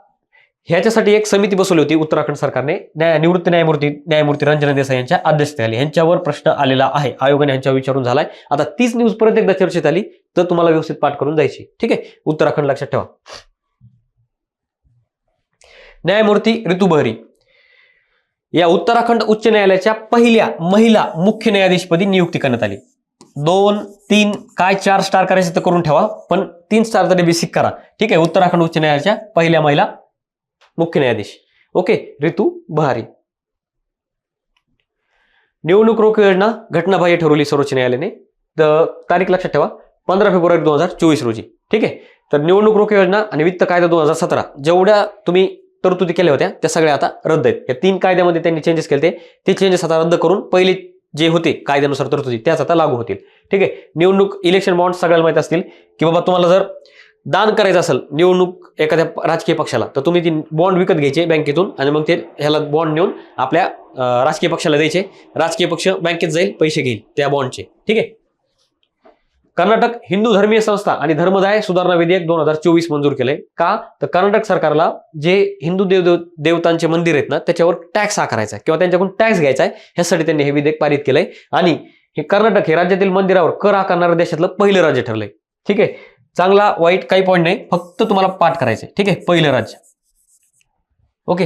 ह्याच्यासाठी एक समिती बसवली होती उत्तराखंड सरकारने, निवृत्त न्यायमूर्ती रंजना देसाई यांच्या अध्यक्षतेखाली. यांच्यावर प्रश्न आलेला आहे, आयोगाने यांच्यावर विचारून झालाय. आता तीच न्यूज परत एकदा चर्चेत आली तर तुम्हाला व्यवस्थित पाठ करून जायची. ठीक आहे, उत्तराखंड लक्षात ठेवा. न्यायमूर्ती ऋतू बहरी या उत्तराखंड उच्च न्यायालयाच्या पहिल्या महिला मुख्य न्यायाधीशपदी नियुक्ती करण्यात आली. 2, 3 काय 4 स्टार करायचे तर करून ठेवा, पण 3 स्टार तरी बेसिक करा. ठीक आहे. उत्तराखंड उच्च न्यायालयाच्या पहिल्या महिला मुख्य न्यायाधीश. ओके, ऋतू बहारी. निवडणूक रोख योजना घटनाबाह्य ठरवली सर्वोच्च न्यायालयाने. तर तारीख लक्षात ठेवा, 15 फेब्रुवारी 2024 रोजी. ठीक आहे. तर निवडणूक रोख योजना आणि वित्त कायदा 2017 जेवढ्या तुम्ही तरतुदी केल्या होत्या त्या सगळ्या आता रद्द आहेत. या 3 कायद्यामध्ये त्यांनी चेंजेस केले, ते चेंजेस आता रद्द करून पहिले जे होते कायद्यानुसार तरतुदी त्याच आता लागू होतील. ठीक आहे. निवडणूक इलेक्शन बॉन्ड सगळ्याला माहिती असतील की बाबा तुम्हाला जर दान करायचं असेल निवडणूक एखाद्या राजकीय पक्षाला, तर तुम्ही ती बॉन्ड विकत घ्यायचे बँकेतून आणि मग ते ह्याला बॉन्ड नेऊन आपल्या राजकीय पक्षाला द्यायचे. राजकीय पक्ष बँकेत जाईल, पैसे घेईल त्या बॉन्डचे. ठीक आहे. कर्नाटक हिंदू धर्मीय संस्था आणि धर्मदाय सुधारणा विधेयक 2024 मंजूर केलंय. का? तर कर्नाटक सरकारला जे हिंदू देवतांचे मंदिर आहेत ना त्याच्यावर टॅक्स आकारायचा आहे किंवा त्यांच्याकडून टॅक्स घ्यायचा आहे, ह्यासाठी त्यांनी हे विधेयक पारित केलंय. आणि हे कर्नाटक हे राज्यातील मंदिरावर कर आकारणाऱ्या देशातलं पहिलं राज्य ठरलंय. ठीक आहे. चांगला वाईट काही पॉईंट नाही, फक्त तुम्हाला पाठ करायचे. ठीक आहे, पहिलं राज्य. ओके.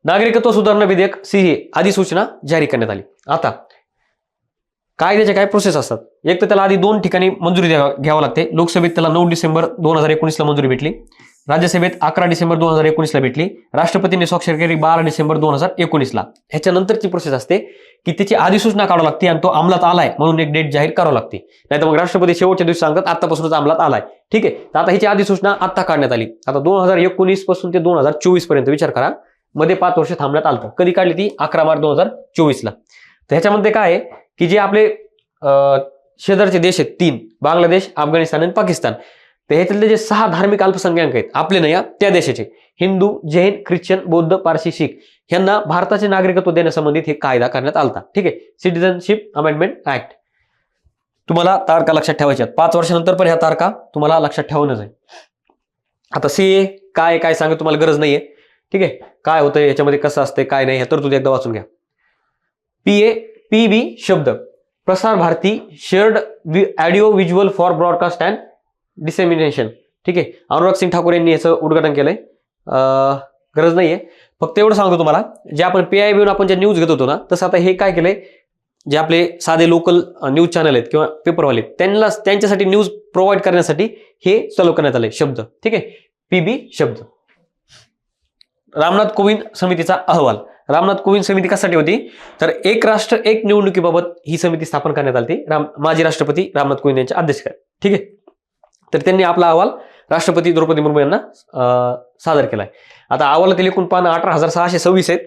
नागरिकत्व सुधारणा विधेयक CA अधिसूचना जारी करण्यात आली. आता कायद्याच्या काय प्रोसेस असतात, एक तर त्याला आधी 2 ठिकाणी मंजुरी घ्यावं लागते. लोकसभेत त्याला 9 डिसेंबर 2019 ला मंजुरी भेटली. राज्यसभेत 11 डिसेंबर 2019ला भेटली. राष्ट्रपतींनी स्वाक्षरी केली 12 डिसेंबर 2019ला. ह्याच्यानंतरची प्रोसेस असते की त्याची अधिसूचना काढावी लागते आणि तो अंमलात आलाय म्हणून एक डेट जाहीर करावी लागते. नाही तर मग राष्ट्रपती शेवटच्या दिवशी सांगतात आतापासूनच अंमलात आलाय. ठीक आहे, तर आता ह्याची अधिसूचना आता काढण्यात आली. आता 2019 पासून ते 2024 पर्यंत विचार करा, मध्ये 5 वर्ष थांबण्यात आलं. कधी काढली ती? 11 मार्च 2024ला. तर ह्याच्यामध्ये काय आहे की जे आपले शेजारचे देश आहेत 3, बांगलादेश, अफगाणिस्तान आणि पाकिस्तान, तर ह्याच्यातले जे 6 धार्मिक अल्पसंख्याक आहेत आपले नाही, त्या देशाचे हिंदू, जैन, ख्रिश्चन, बौद्ध, पारसी, शीख यांना भारताचे नागरिकत्व देण्यासंबंधित हे कायदा करण्यात आला. ठीक आहे, सिटिझनशिप अमेंडमेंट ऍक्ट. तुम्हाला तारखा लक्षात ठेवायच्या 5 वर्षानंतर पण ह्या तारखा तुम्हाला लक्षात ठेवणंच आहे. आता सीए काय काय सांगत तुम्हाला गरज नाहीये. ठीक आहे, काय होतं याच्यामध्ये, कसं असते काय नाही, हे तर तुम्ही एकदा वाचून घ्या. PB Shabd Prasar Bharati shared audio visual for broadcast and dissemination. ठीक आहे, अनुराग सिंग ठाकूर यांनी याचं उद्घाटन केलंय. गरज नाहीये, फक्त एवढं सांगतो तुम्हाला, जे आपण PIB आपण जे न्यूज घेत होतो ना, तसं आता हे काय केलंय, जे आपले साधे लोकल न्यूज चॅनल आहेत किंवा पेपरवाले त्यांच्यासाठी न्यूज प्रोव्हाइड करण्यासाठी हे चालू करण्यात आले शब्द. ठीक आहे, पीबी शब्द. रामनाथ कोविंद समितीचा अहवाल. रामनाथ कोविंद समिती कशासाठी होती, तर एक राष्ट्र एक निवडणुकीबाबत ही समिती स्थापन करण्यात आली. माजी राष्ट्रपती रामनाथ कोविंद यांच्या अध्यक्षतेखाली. ठीक आहे, तर त्यांनी आपला अहवाल राष्ट्रपती द्रौपदी मुर्मू यांना सादर केलाय. आता अहवालातील एकूण पानं 18,626 आहेत.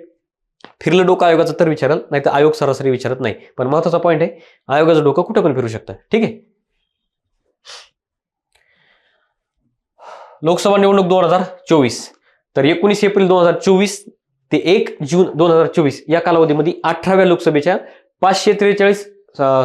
फिरलं डोकं आयोगाचं तर विचारल, नाही तर आयोग सरासरी विचारत नाही. पण महत्वाचा पॉईंट आहे, आयोगाचं डोकं कुठं पण फिरू शकतं. ठीक आहे, लोकसभा निवडणूक 2024. तर 19 एप्रिल 2024 ते 1 जून 2024 या कालावधीमध्ये 18व्या लोकसभेच्या 543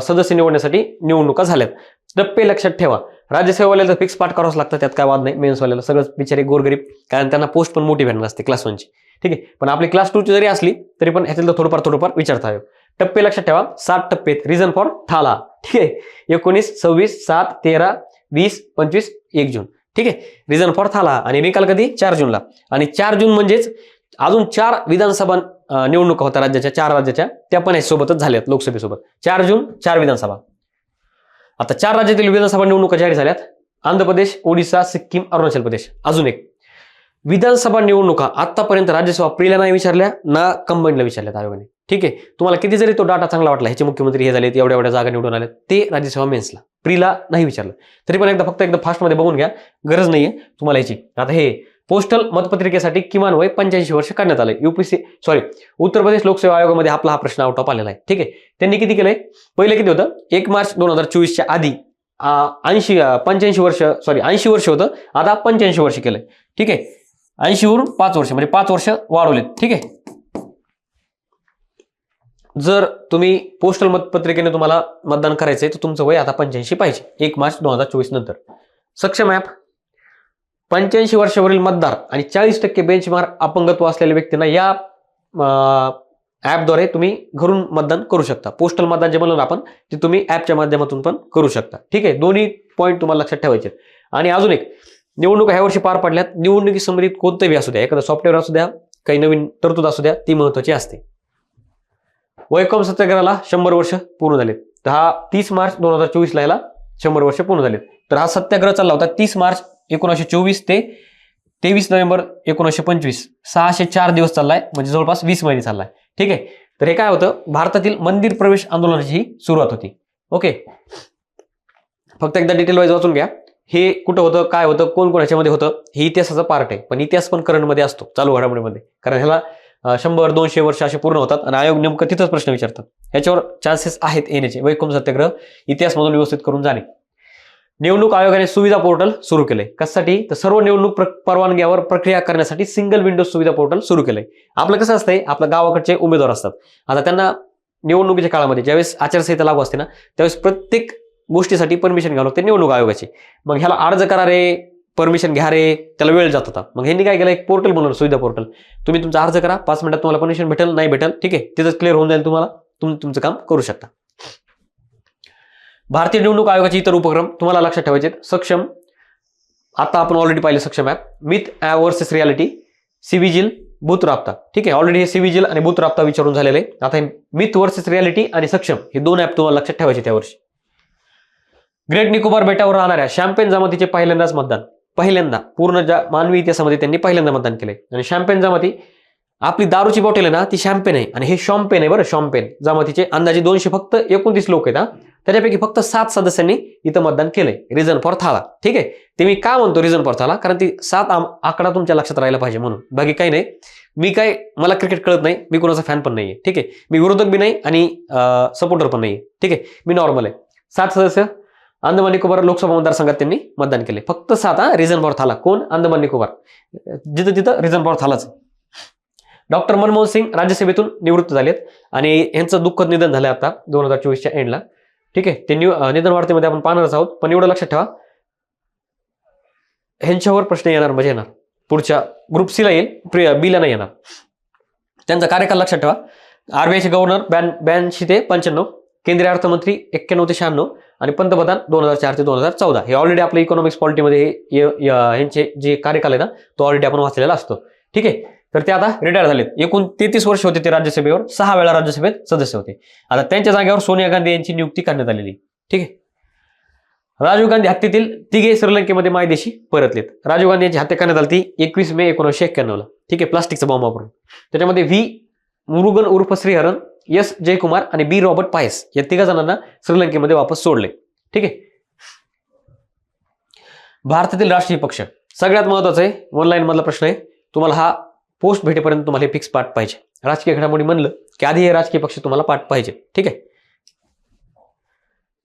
सदस्य निवडण्यासाठी निवडणुका झाल्यात. टप्पे लक्षात ठेवा. राज्यसेवावाल्याला तर फिक्स पाठ करावंच लागतं, त्यात काय वाद नाही. मेन्सवाल्याला सगळं बिचारे गोरगरीब, कारण त्यांना पोस्ट पण मोठी भेटणार असते क्लास 1ची. ठीक आहे, पण आपली क्लास 2ची जरी असली तरी पण ह्यातील थोडंफार विचारता येईल. टप्पे लक्षात ठेवा, 7 टप्पे आहेत. Reason for Thala. ठीक आहे, 19, 26, 7, 13, 20, 25, 1 जून. ठीक आहे, रिझन फॉर थाला. आणि निकाल कधी? 4 जूनला. आणि 4 जून म्हणजेच अजून 4 विधानसभा निवडणुका होत्या राज्याच्या, 4 राज्याच्या, त्या पण सोबतच झाल्यात लोकसभेसोबत. 4 जून 4 विधानसभा. आता 4 राज्यातील विधानसभा निवडणुका जाहीर झाल्यात. आंध्र प्रदेश, ओडिशा, सिक्कीम, अरुणाचल प्रदेश. अजून एक विधानसभा निवडणुका आतापर्यंत राज्यसभा प्रीला नाही विचारल्या ना कंबाईनला विचारल्यात आयोगाने. ठीक आहे, तुम्हाला किती जरी तो डाटा चांगला वाटला, ह्याचे मुख्यमंत्री हे झाले, एवढ्या जागा निवडून आल्या, ते राज्यसभा मेन्सला, प्रीला नाही विचारलं. तरी पण फक्त एकदा फास्टमध्ये बघून घ्या, गरज नाहीये तुम्हाला याची. आता हे पोस्टल मतपत्रिकेसाठी किमान वय 85 वर्ष करण्यात आलंय. उत्तर प्रदेश लोकसेवा आयोगामध्ये आपला हा प्रश्न आउट ऑफ आलेला आहे. ठीक आहे, त्यांनी किती केलंय, पहिले किती होतं, 1 मार्च 2024च्या आधी 80 वर्ष होतं, आता 85 वर्ष केलंय. ठीक आहे, 80 वरून 5 वर्ष म्हणजे 5 वर्ष वाढवलेत. ठीक आहे, जर तुम्ही पोस्टल मतपत्रिकेने तुम्हाला मतदान करायचंय तर तुमचं वय आता 85 पाहिजे 1 मार्च 2024 नंतर. सक्षम ऍप 85 वर्षावरील मतदार आणि 40% बेंचमार्क अपंगत्व असलेल्या व्यक्तींना या ऍपद्वारे तुम्ही घरून मतदान करू शकता. पोस्टल मतदान जे म्हणलं आपण ते तुम्ही ऍपच्या माध्यमातून पण करू शकता. ठीक आहे, दोन्ही पॉईंट तुम्हाला लक्षात ठेवायचे. आणि अजून एक, निवडणुका ह्या वर्षी पार पडल्यात. निवडणुकी संबंधित कोणतंही असू द्या, एखादं सॉफ्टवेअर असू द्या, काही नवीन तरतूद असू द्या, ती महत्वाची असते. वयकॉम सत्याग्रहाला 100 वर्ष पूर्ण झालेत. तर हा 30 मार्च 2024 ला 100 वर्ष पूर्ण झालेत. तर हा सत्याग्रह चालला होता 30 मार्च 1924 ते 23 नोव्हेंबर 1925, 604 दिवस चाललाय, म्हणजे जवळपास 20 महिने चाललाय. ठीक आहे, तर हे काय होतं, भारतातील मंदिर प्रवेश आंदोलनाची सुरुवात होती. ओके, फक्त एकदा डिटेल वाईज वाचून घ्या. हे कुठं होतं, काय होतं, कोण ह्याच्यामध्ये होतं, हे इतिहासाचा पार्ट आहे. पण इतिहास पण करंटमध्ये असतो, चालू घडामोडीमध्ये, कारण ह्याला 100-200 वर्ष असे पूर्ण होतात आणि आयोग नेमकं तिथंच प्रश्न विचारतात. याच्यावर चान्सेस आहेत येण्याचे. वैकुंठ सत्याग्रह इतिहासमधून व्यवस्थित करून जाणे. निवडणूक आयोगाने सुविधा पोर्टल सुरू केले. कशासाठी, तर सर्व निवडणूक परवानग्यावर प्रक्रिया करण्यासाठी सिंगल विंडो सुविधा पोर्टल सुरू केलंय. आपलं कसं असतंय, आपल्या गावाकडचे उमेदवार असतात, आता त्यांना निवडणुकीच्या काळामध्ये ज्यावेळेस आचारसंहिता लागू असते ना, त्यावेळेस प्रत्येक गोष्टीसाठी परमिशन घ्यावं लागते निवडणूक आयोगाची. मग ह्याला अर्ज करा रे, परमिशन घ्या रे, त्याला वेळ जात होता. मग ह्यांनी काय केलं, एक पोर्टल बनवलं, सुविधा पोर्टल. तुम्ही तुमचा अर्ज करा, 5 मिनिटात तुम्हाला परमिशन भेटेल, नाही भेटेल, ठीक आहे, तिथंच क्लिअर होऊन जाईल, तुम्हाला तुमचं काम करू शकता. भारतीय निवडणूक आयोगाचे इतर उपक्रम तुम्हाला लक्षात ठेवायचे. सक्षम, आता आपण ऑलरेडी पाहिले Saksham app. Myth versus reality, cVIGIL, booth राबता. ठीक आहे, ऑलरेडी हे सिव्हिजिल आणि बूथ राबता विचारून झालेले. आता हे मिथ वर्सेस रियालिटी आणि सक्षम हे 2 ऍप तुम्हाला लक्षात ठेवायचे त्या वर्षी. ग्रेट निकोबार बेटावर राहणाऱ्या शॅम्पेन जमातीचे पहिल्यांदाच मतदान. पहिल्यांदा पूर्ण ज्या मानवी इतिहासामध्ये त्यांनी पहिल्यांदा मतदान केलंय. आणि शॅम्पेन जमाती, आपली दारूची बॉटल आहे ना ती शॅम्पेन आहे आणि हे शॉम्पेन आहे बरं, शॉम्पेन जमातीचे अंदाजे 200 फक्त 29 लोक आहेत. त्याच्यापैकी फक्त 7 सदस्यांनी इथं मतदान केलंय. रिझन फॉर थाला. ठीक आहे, ते मी का म्हणतो रिझन फॉर थाला, कारण ती 7 आकडा तुमच्या लक्षात राहायला पाहिजे म्हणून, बाकी काही नाही. मी काय, मला क्रिकेट कळत नाही, मी कोणाचा फॅन पण नाहीये. ठीक आहे, मी विरोधक बी नाही आणि सपोर्टर पण नाहीये. ठीक आहे, मी नॉर्मल आहे. 7 सदस्य अंदमान निकोबार लोकसभा मतदारसंघात त्यांनी मतदान केले. फक्त 7. रिझन फॉर थाला. कोण? अंदमान निकोबार. जिथं तिथं रिझन फॉर थालाच. डॉक्टर मनमोहन सिंग राज्यसभेतून निवृत्त झालेत आणि यांचं दुःखद निधन झालंय आता 2024च्या एंडला. ठीक आहे, ते निधन वार्तेमध्ये आपण पाहणारच आहोत. पण एवढं लक्षात ठेवा, ह्यांच्यावर प्रश्न येणार म्हणजे येणार. पुढच्या ग्रुप सी ला येईल, बी ला नाही येणार. त्यांचा कार्यकाल लक्षात ठेवा. आरबीआयचे गव्हर्नर 82 ते 95, केंद्रीय अर्थमंत्री 91 ते 96 आणि पंतप्रधान 2004 ते 2014. हे ऑलरेडी आपल्या इकॉनॉमिक्स पॉलिटीमध्ये यांचे जे कार्यकाल आहे ना तो ऑलरेडी आपण वाचलेला असतो. ठीक आहे, तर ते आता रिटायर झालेत. एकूण 33 वर्ष होते ते राज्यसभेवर, 6 वेळा राज्यसभेत सदस्य होते. आता त्यांच्या जागेवर सोनिया गांधी यांची नियुक्ती करण्यात आलेली. ठीक आहे, राजीव गांधी हत्येतील तिघे श्रीलंकेमध्ये मायदेशी परतलेत. राजीव गांधी यांची हत्या करण्यात आली 21 मे 1991 ला. ठीक आहे, प्लास्टिकचा बॉम्ब वापरून. त्याच्यामध्ये व्ही मुरुगन उर्फ श्रीहरन, एस जयकुमार आणि बी रॉबर्ट पायस या 3 जणांना श्रीलंकेमध्ये वापस सोडले. ठीक आहे, भारतातील राष्ट्रीय पक्ष सगळ्यात महत्वाचा आहे. ऑनलाईन मधला प्रश्न आहे, तुम्हाला हा पोस्ट भेटेपर्यंत तुम्हाला हे फिक्स पाठ पाहिजे. राजकीय घडामोडी म्हणलं की आधी हे राजकीय पक्ष तुम्हाला पाठ पाहिजे. ठीक आहे,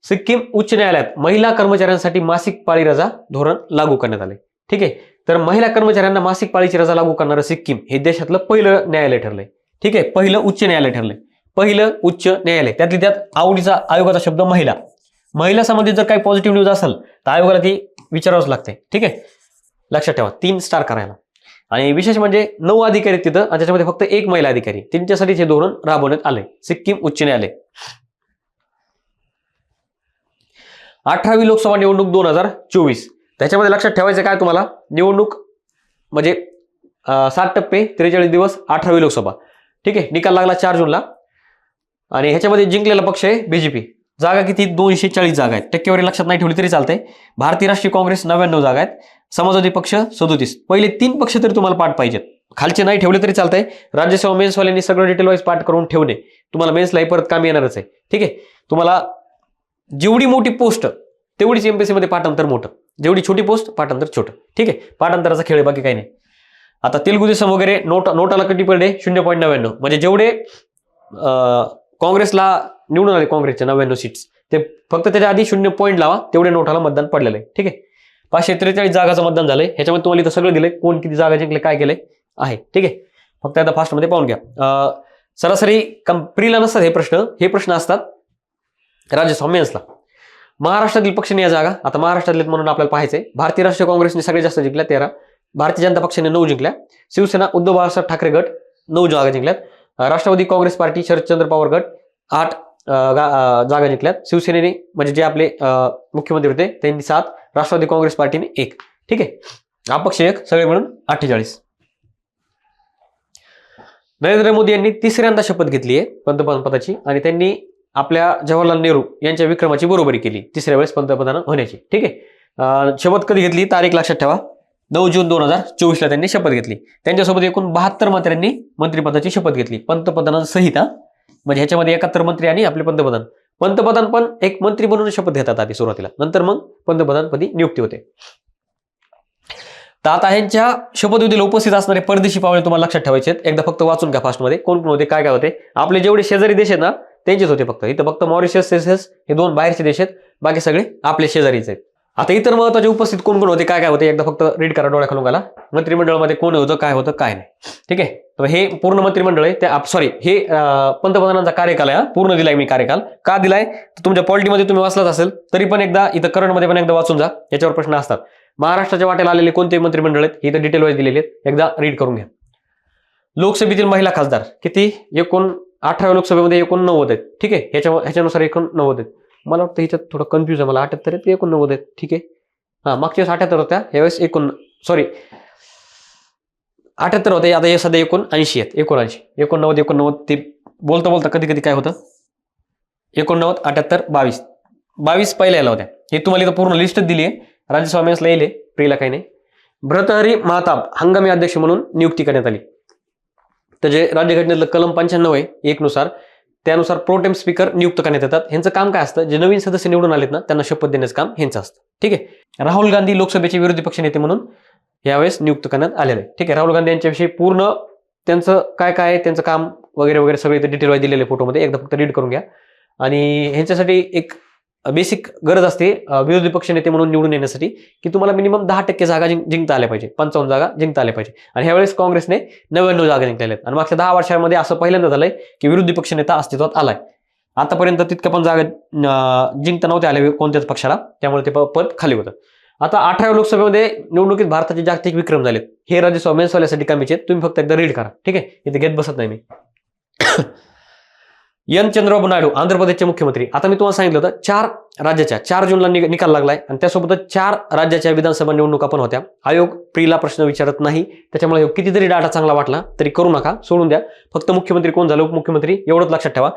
सिक्कीम उच्च न्यायालयात महिला कर्मचाऱ्यांसाठी मासिक पाळी रजा धोरण लागू करण्यात आले. ठीक आहे, तर महिला कर्मचाऱ्यांना मासिक पाळीची रजा लागू करणारं सिक्कीम हे देशातलं पहिलं न्यायालय ठरलंय. ठीक आहे, पहिलं उच्च न्यायालय ठरलंय. पहिलं उच्च न्यायालय, त्यातली त्यात आवडीचा आयोगाचा शब्द महिला. महिला संबंधित जर काही पॉझिटिव्ह न्यूज असेल तर आयोगाला ती विचारावंच लागते. ठीक आहे, लक्षात ठेवा 3 स्टार करायला. आणि विशेष म्हणजे 9 अधिकारी तिथं आणि त्याच्यामध्ये फक्त 1 महिला अधिकारी, त्यांच्यासाठी हे धोरण राबवण्यात आले. सिक्कीम उच्च न्यायालय. 18वी लोकसभा निवडणूक 2024. त्याच्यामध्ये लक्षात ठेवायचं काय तुम्हाला, निवडणूक म्हणजे 60 टप्पे 43 दिवस 18वी लोकसभा. ठीक आहे, निकाल लागला 4 जूनला आणि ह्याच्यामध्ये जिंकलेला पक्ष आहे बीजेपी. जागा किती? 240 जागा आहेत. टक्केवारी लक्षात नाही ठेवली तरी चालतंय. भारतीय राष्ट्रीय काँग्रेस 99 जागा आहेत. समाजवादी पक्ष 37. पहिले 3 पक्ष तरी तुम्हाला पाठ पाहिजेत, खालचे नाही ठेवले तरी चालतंय. राज्यसेवा मेन्सवाल्यांनी सगळं डिटेल वाईज पाठ करून ठेवणे, तुम्हाला मेन्सलाही परत काम येणारच आहे. ठीक आहे, तुम्हाला जेवढी मोठी पोस्ट तेवढीच एमपीएससी मध्ये पाठांतर मोठं, जेवढी छोटी पोस्ट पाठांतर छोटं. ठीक आहे, पाठांतराचा खेळ, बाकी काही नाही. आता तेलुगू देसम वगैरे नोटाला कटी पडले 0.99, म्हणजे जेवढे काँग्रेसला निवडून आले, काँग्रेसचे 99 सीट्स, ते फक्त त्याच्या आधी 0 पॉईंट लावा तेवढे नोटाला मतदान पडलेलं आहे. ठीक आहे, 543 जागाचं मतदान झालंय. ह्याच्यामध्ये तुम्हाला इथं सगळं दिलंय, कोण किती जागा जिंकले, काय केलंय आहे. ठीक आहे, फक्त आता फास्टमध्ये पाहून घ्या. सरासरी प्रीला नसतात हे प्रश्न असतात राज्यसभा मेन्सला. महाराष्ट्रातील पक्षाने या जागा, आता महाराष्ट्रातले म्हणून आपल्याला पाहायचंय. भारतीय राष्ट्रीय काँग्रेसने सगळ्यात जास्त जिंकल्या 13, भारतीय जनता पक्षाने 9 जिंकल्या, शिवसेना उद्धव बाळासाहेब ठाकरे गट 9 जागा जिंकल्यात, राष्ट्रवादी काँग्रेस पार्टी शरदचंद्र पवार गट 8 जागा जिंकल्यात, शिवसेनेने म्हणजे जे आपले मुख्यमंत्री होते त्यांनी 7, राष्ट्रवादी काँग्रेस पार्टीने 1. ठीक आहे, अपक्ष 1, सगळे म्हणून 48. नरेंद्र मोदी यांनी 3ऱ्यांदा शपथ घेतली आहे पंतप्रधान पदाची आणि त्यांनी आपल्या जवाहरलाल नेहरू यांच्या विक्रमाची बरोबरी केली 3ऱ्या वेळेस पंतप्रधान होण्याची. ठीक आहे, शपथ कधी घेतली तारीख लक्षात ठेवा, 9 जून 2024 ला त्यांनी शपथ घेतली. त्यांच्यासोबत एकूण 72 मंत्र्यांनी मंत्रिपदाची शपथ घेतली पंतप्रधानांसहित. म्हणजे ह्याच्यामध्ये 71 मंत्री आणि आपले पंतप्रधान पण एक मंत्री बनवून शपथ घेतात आधी सुरुवातीला, नंतर मग पंतप्रधानपदी नियुक्ती होते. तर आता ह्यांच्या शपथविधीला उपस्थित असणारे परदेशी पाहुणे तुम्हाला लक्षात ठेवायचे आहेत. एकदा फक्त वाचून घ्या फास्टमध्ये, कोण कोण होते, काय काय होते. आपले जेवढे शेजारी देश आहेत ना त्यांचेच होते फक्त. इथं फक्त मॉरिशस, सेशेल्स हे 2 बाहेरचे देश आहेत, बाकी सगळे आपले शेजारीच आहेत. आता इतर महत्वाचे उपस्थित कोण कोण होते, काय काय होते, एकदा फक्त रीड करा डोळ्या खालून घाला. मंत्रिमंडळामध्ये कोण होतं, काय नाही. ठीक आहे, तर हे पूर्ण मंत्रिमंडळ आहे. हे पंतप्रधानांचा कार्यकाल आहे. पूर्ण दिलाय मी कार्यकाल. का दिलाय तर तुमच्या पॉलिटीमध्ये तुम्ही वाचलाच असेल तरी पण एकदा इथं करंटमध्ये पण एकदा वाचून जा, याच्यावर प्रश्न असतात. महाराष्ट्राच्या वाट्याला आलेले कोणते मंत्रिमंडळ आहेत हे इथं डिटेल वाईज दिलेले आहेत, एकदा रीड करून घ्या. लोकसभेतील महिला खासदार किती? एकूण 18व्या लोकसभेमध्ये एकूण 90 आहेत. ठीक आहे, ह्याच्यानुसार एकूण 90 आहेत. मला वाटतं ह्याच्यात थोडं कन्फ्युज आहे, मला 78 आहेत, एकूण 90 आहेत. ठीक आहे, मागच्या वेळेस 78 होत्या, यावेळेस 78 होते, आता हे सध्या 79 आहेत. 89 ते बोलता कधी कधी काय होतं, 89, 78, 22 पहिल्या याला होत्या. हे तुम्हाला इथं पूर्ण लिस्टच दिली आहे. राज्यसभा मेन्सला येईल, प्रीला काही नाही. भर्तहरी महताब हंगामी अध्यक्ष म्हणून नियुक्ती करण्यात आली. तर जे राज्यघटनेतलं कलम 95 आहे 1 नुसार, त्यानुसार प्रोटेम स्पीकर नियुक्त करण्यात येतात. ह्यांचं काम काय असतं, जे नवीन सदस्य निवडून आलेत ना त्यांना शपथ देण्याचं काम ह्यांचं असतं. ठीक आहे. राहुल गांधी लोकसभेचे विरोधी पक्षनेते म्हणून यावेळेस नियुक्त करण्यात आलेले आहे. ठीक आहे. राहुल गांधी यांच्याविषयी पूर्ण त्यांचं काय काय आहे, त्यांचं काम वगैरे वगैरे सगळे डिटेल वाईज दिलेले फोटोमध्ये, एकदा फक्त रीड करून घ्या. आणि ह्यांच्यासाठी एक बेसिक गरज असते विरोधी पक्षनेते म्हणून निवडून येण्यासाठी, की तुम्हाला मिनिमम 10% जागा जिंकता आल्या पाहिजे, 55 जागा जिंकता आल्या पाहिजे. आणि ह्यावेळेस काँग्रेसने 99 जागा जिंकलेल्या आहेत. आणि मागच्या 10 वर्षांमध्ये असं पहिल्यांदा झालंय की विरोधी पक्षनेता अस्तित्वात आलाय. आतापर्यंत तितक्या पण जागा जिंकता नव्हत्या आल्या कोणत्याच पक्षाला, त्यामुळे ते पद खाली होतं. आता 18व्या लोकसभेमध्ये निवडणुकीत भारताचे जागतिक विक्रम झालेत. हे राज्यसभा मेन्सवाल्यासाठी कामीचे आहेत, तुम्ही फक्त एकदा रीड करा. ठीक आहे. इथे घेत बसत नाही मी. एन चंद्रबाबू नायडू आंध्र प्रदेशचे मुख्यमंत्री. आता मी तुम्हाला सांगितलं होतं 4 राज्याच्या 4 जूनला निकाल लागलाय आणि त्यासोबतच 4 राज्याच्या विधानसभा निवडणुका पण होत्या. आयोग प्रीला प्रश्न विचारत नाही, त्याच्यामुळे कितीतरी डाटा चांगला वाटला तरी करू नका, सोडून द्या. फक्त मुख्यमंत्री कोण झालं, उपमुख्यमंत्री, एवढंच लक्षात ठेवा.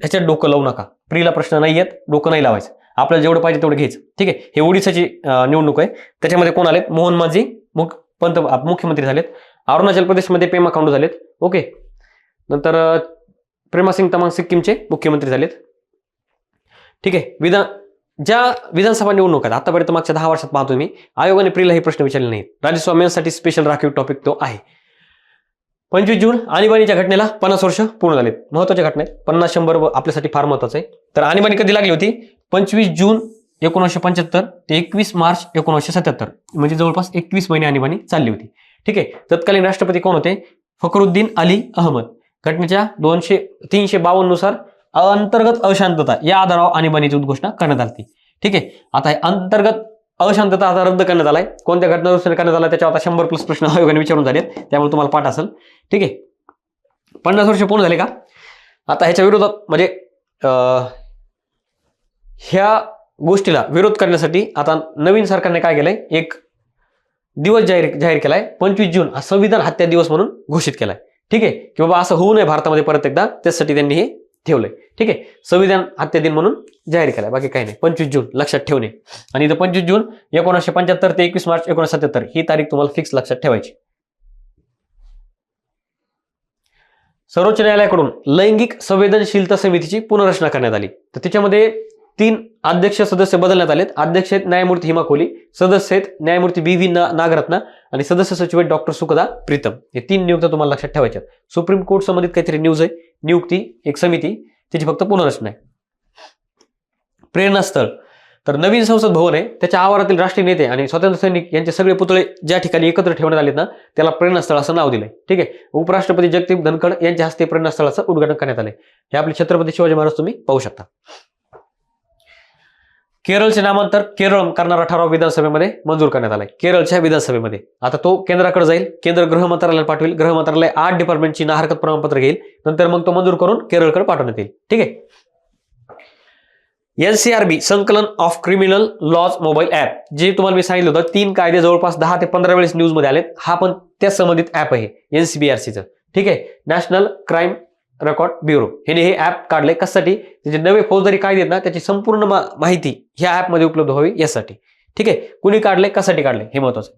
ह्याच्यात डोकं लावू नका. प्रीला प्रश्न नाही आहेत, डोकं नाही लावायचं. आपल्याला जेवढं पाहिजे तेवढं घ्यायचं. ठीक आहे. हे ओडिशाची निवडणूक आहे. त्याच्यामध्ये कोण आलेत, मोहन मांझी मुख्यमंत्री झालेत. अरुणाचल प्रदेशमध्ये पेमा खांडू झालेत. ओके. नंतर प्रेमासिंग तमांग सिक्कीमचे मुख्यमंत्री झालेत. ठीक आहे. ज्या विधानसभा निवडणुका आतापर्यंत मागच्या 10 वर्षात पाहतो मी, आयोगाने प्रीला हे प्रश्न विचारले नाहीत. राज्यसभा मेन्ससाठी स्पेशल राखीव टॉपिक तो आहे. 25 जून आणीबाणीच्या घटनेला 50 वर्ष पूर्ण झालेत. महत्वाच्या घटनेत 50-100 आपल्यासाठी फार महत्वाचं आहे. तर आणीबाणी कधी लागली होती, 25 जून 1975 ते 21 मार्च 1977, म्हणजे जवळपास 21 महिने आणीबाणी चालली होती. ठीक आहे. तत्कालीन राष्ट्रपती कोण होते, फखरुद्दीन अली अहमद. घटनेच्या 352 नुसार अंतर्गत अशांतता या आधारावर आणीबाणीची उद्घोषणा करण्यात आली. ठीक आहे. आता अंतर्गत अशांतता आता रद्द करण्यात आलाय. कोणत्या घटनेनुसार करण्यात आला त्याच्यावर आता 100+ प्रश्न आयोगाने विचारून झालेत, त्यामुळे तुम्हाला पाठ असेल. ठीक आहे. 50 वर्ष पूर्ण झाले का. आता ह्याच्या विरोधात म्हणजे ह्या गोष्टीला विरोध करण्यासाठी आता नवीन सरकारने काय केलंय, एक दिवस जाहीर केलाय. 25 जून हा संविधान हत्या दिवस म्हणून घोषित केलाय. ठीक आहे. की बाबा असं होऊ नये भारतामध्ये परत एकदा, त्यासाठी त्यांनी हे ठेवलंय. ठीक आहे. संविधान हत्या दिन म्हणून जाहीर केलाय, बाकी काही नाही. 25 जून लक्षात ठेवणे. आणि इथं 25 जून 1975 ते 21 मार्च 1977 ही तारीख तुम्हाला फिक्स लक्षात ठेवायची. सर्वोच्च न्यायालयाकडून लैंगिक संवेदनशीलता समितीची पुनर्रचना करण्यात आली. तर त्याच्यामध्ये 3 अध्यक्ष सदस्य बदलण्यात आलेत. अध्यक्ष आहेत न्यायमूर्ती हिमा कोहली, सदस्य आहेत न्यायमूर्ती BV नागरत्ना आणि सदस्य सचिव आहेत डॉक्टर सुखदा प्रीतम. हे 3 नियुक्त्या तुम्हाला लक्षात ठेवायच्या. सुप्रीम कोर्ट संबंधित काहीतरी न्यूज आहे, नियुक्ती एक समिती, त्याची फक्त पुनर्रचना आहे. प्रेरणास्थळ. तर नवीन संसद भवन आहे, त्याच्या आवारातील राष्ट्रीय नेते आणि स्वातंत्र्य सैनिक यांचे सगळे पुतळे ज्या ठिकाणी एकत्र ठेवण्यात आलेत ना, त्याला प्रेरणास्थळ असं नाव दिलंय. ठीक आहे. उपराष्ट्रपती जगदीप धनखड यांच्या हस्ते प्रेरणास्थळाचं उद्घाटन करण्यात आलंय. हे आपले छत्रपती शिवाजी महाराज तुम्ही पाहू शकता. केरळचे नामांतर केरळ करणारा ठराव विधानसभेमध्ये मंजूर करण्यात आलाय. केरळच्या विधानसभेमध्ये आता तो केंद्राकडे जाईल, केंद्र गृह मंत्रालयाला पाठवेल, गृह मंत्रालय 8 डिपार्टमेंटची ना हरकत प्रमाणपत्र घेईल, नंतर मग तो मंजूर करून केरळकडे पाठवण्यात येईल. ठीक आहे. NCRB Sankalan of criminal laws mobile app, जे तुम्हाला मी सांगितलं होतं 3 कायदे जवळपास 10 ते 15 वेळेस न्यूज मध्ये आलेत. हा पण त्या संबंधित ऍप आहे NCBRCचं. ठीक आहे. नॅशनल क्राईम रेकॉर्ड ब्युरो हे ऍप काढले कशासाठी, त्याचे नवे फौजदारी कायदे आहेत ना त्याची संपूर्ण माहिती ह्या ऍपमध्ये उपलब्ध व्हावी यासाठी. ठीक आहे. कुणी काढले, कशासाठी काढले हे महत्वाचं.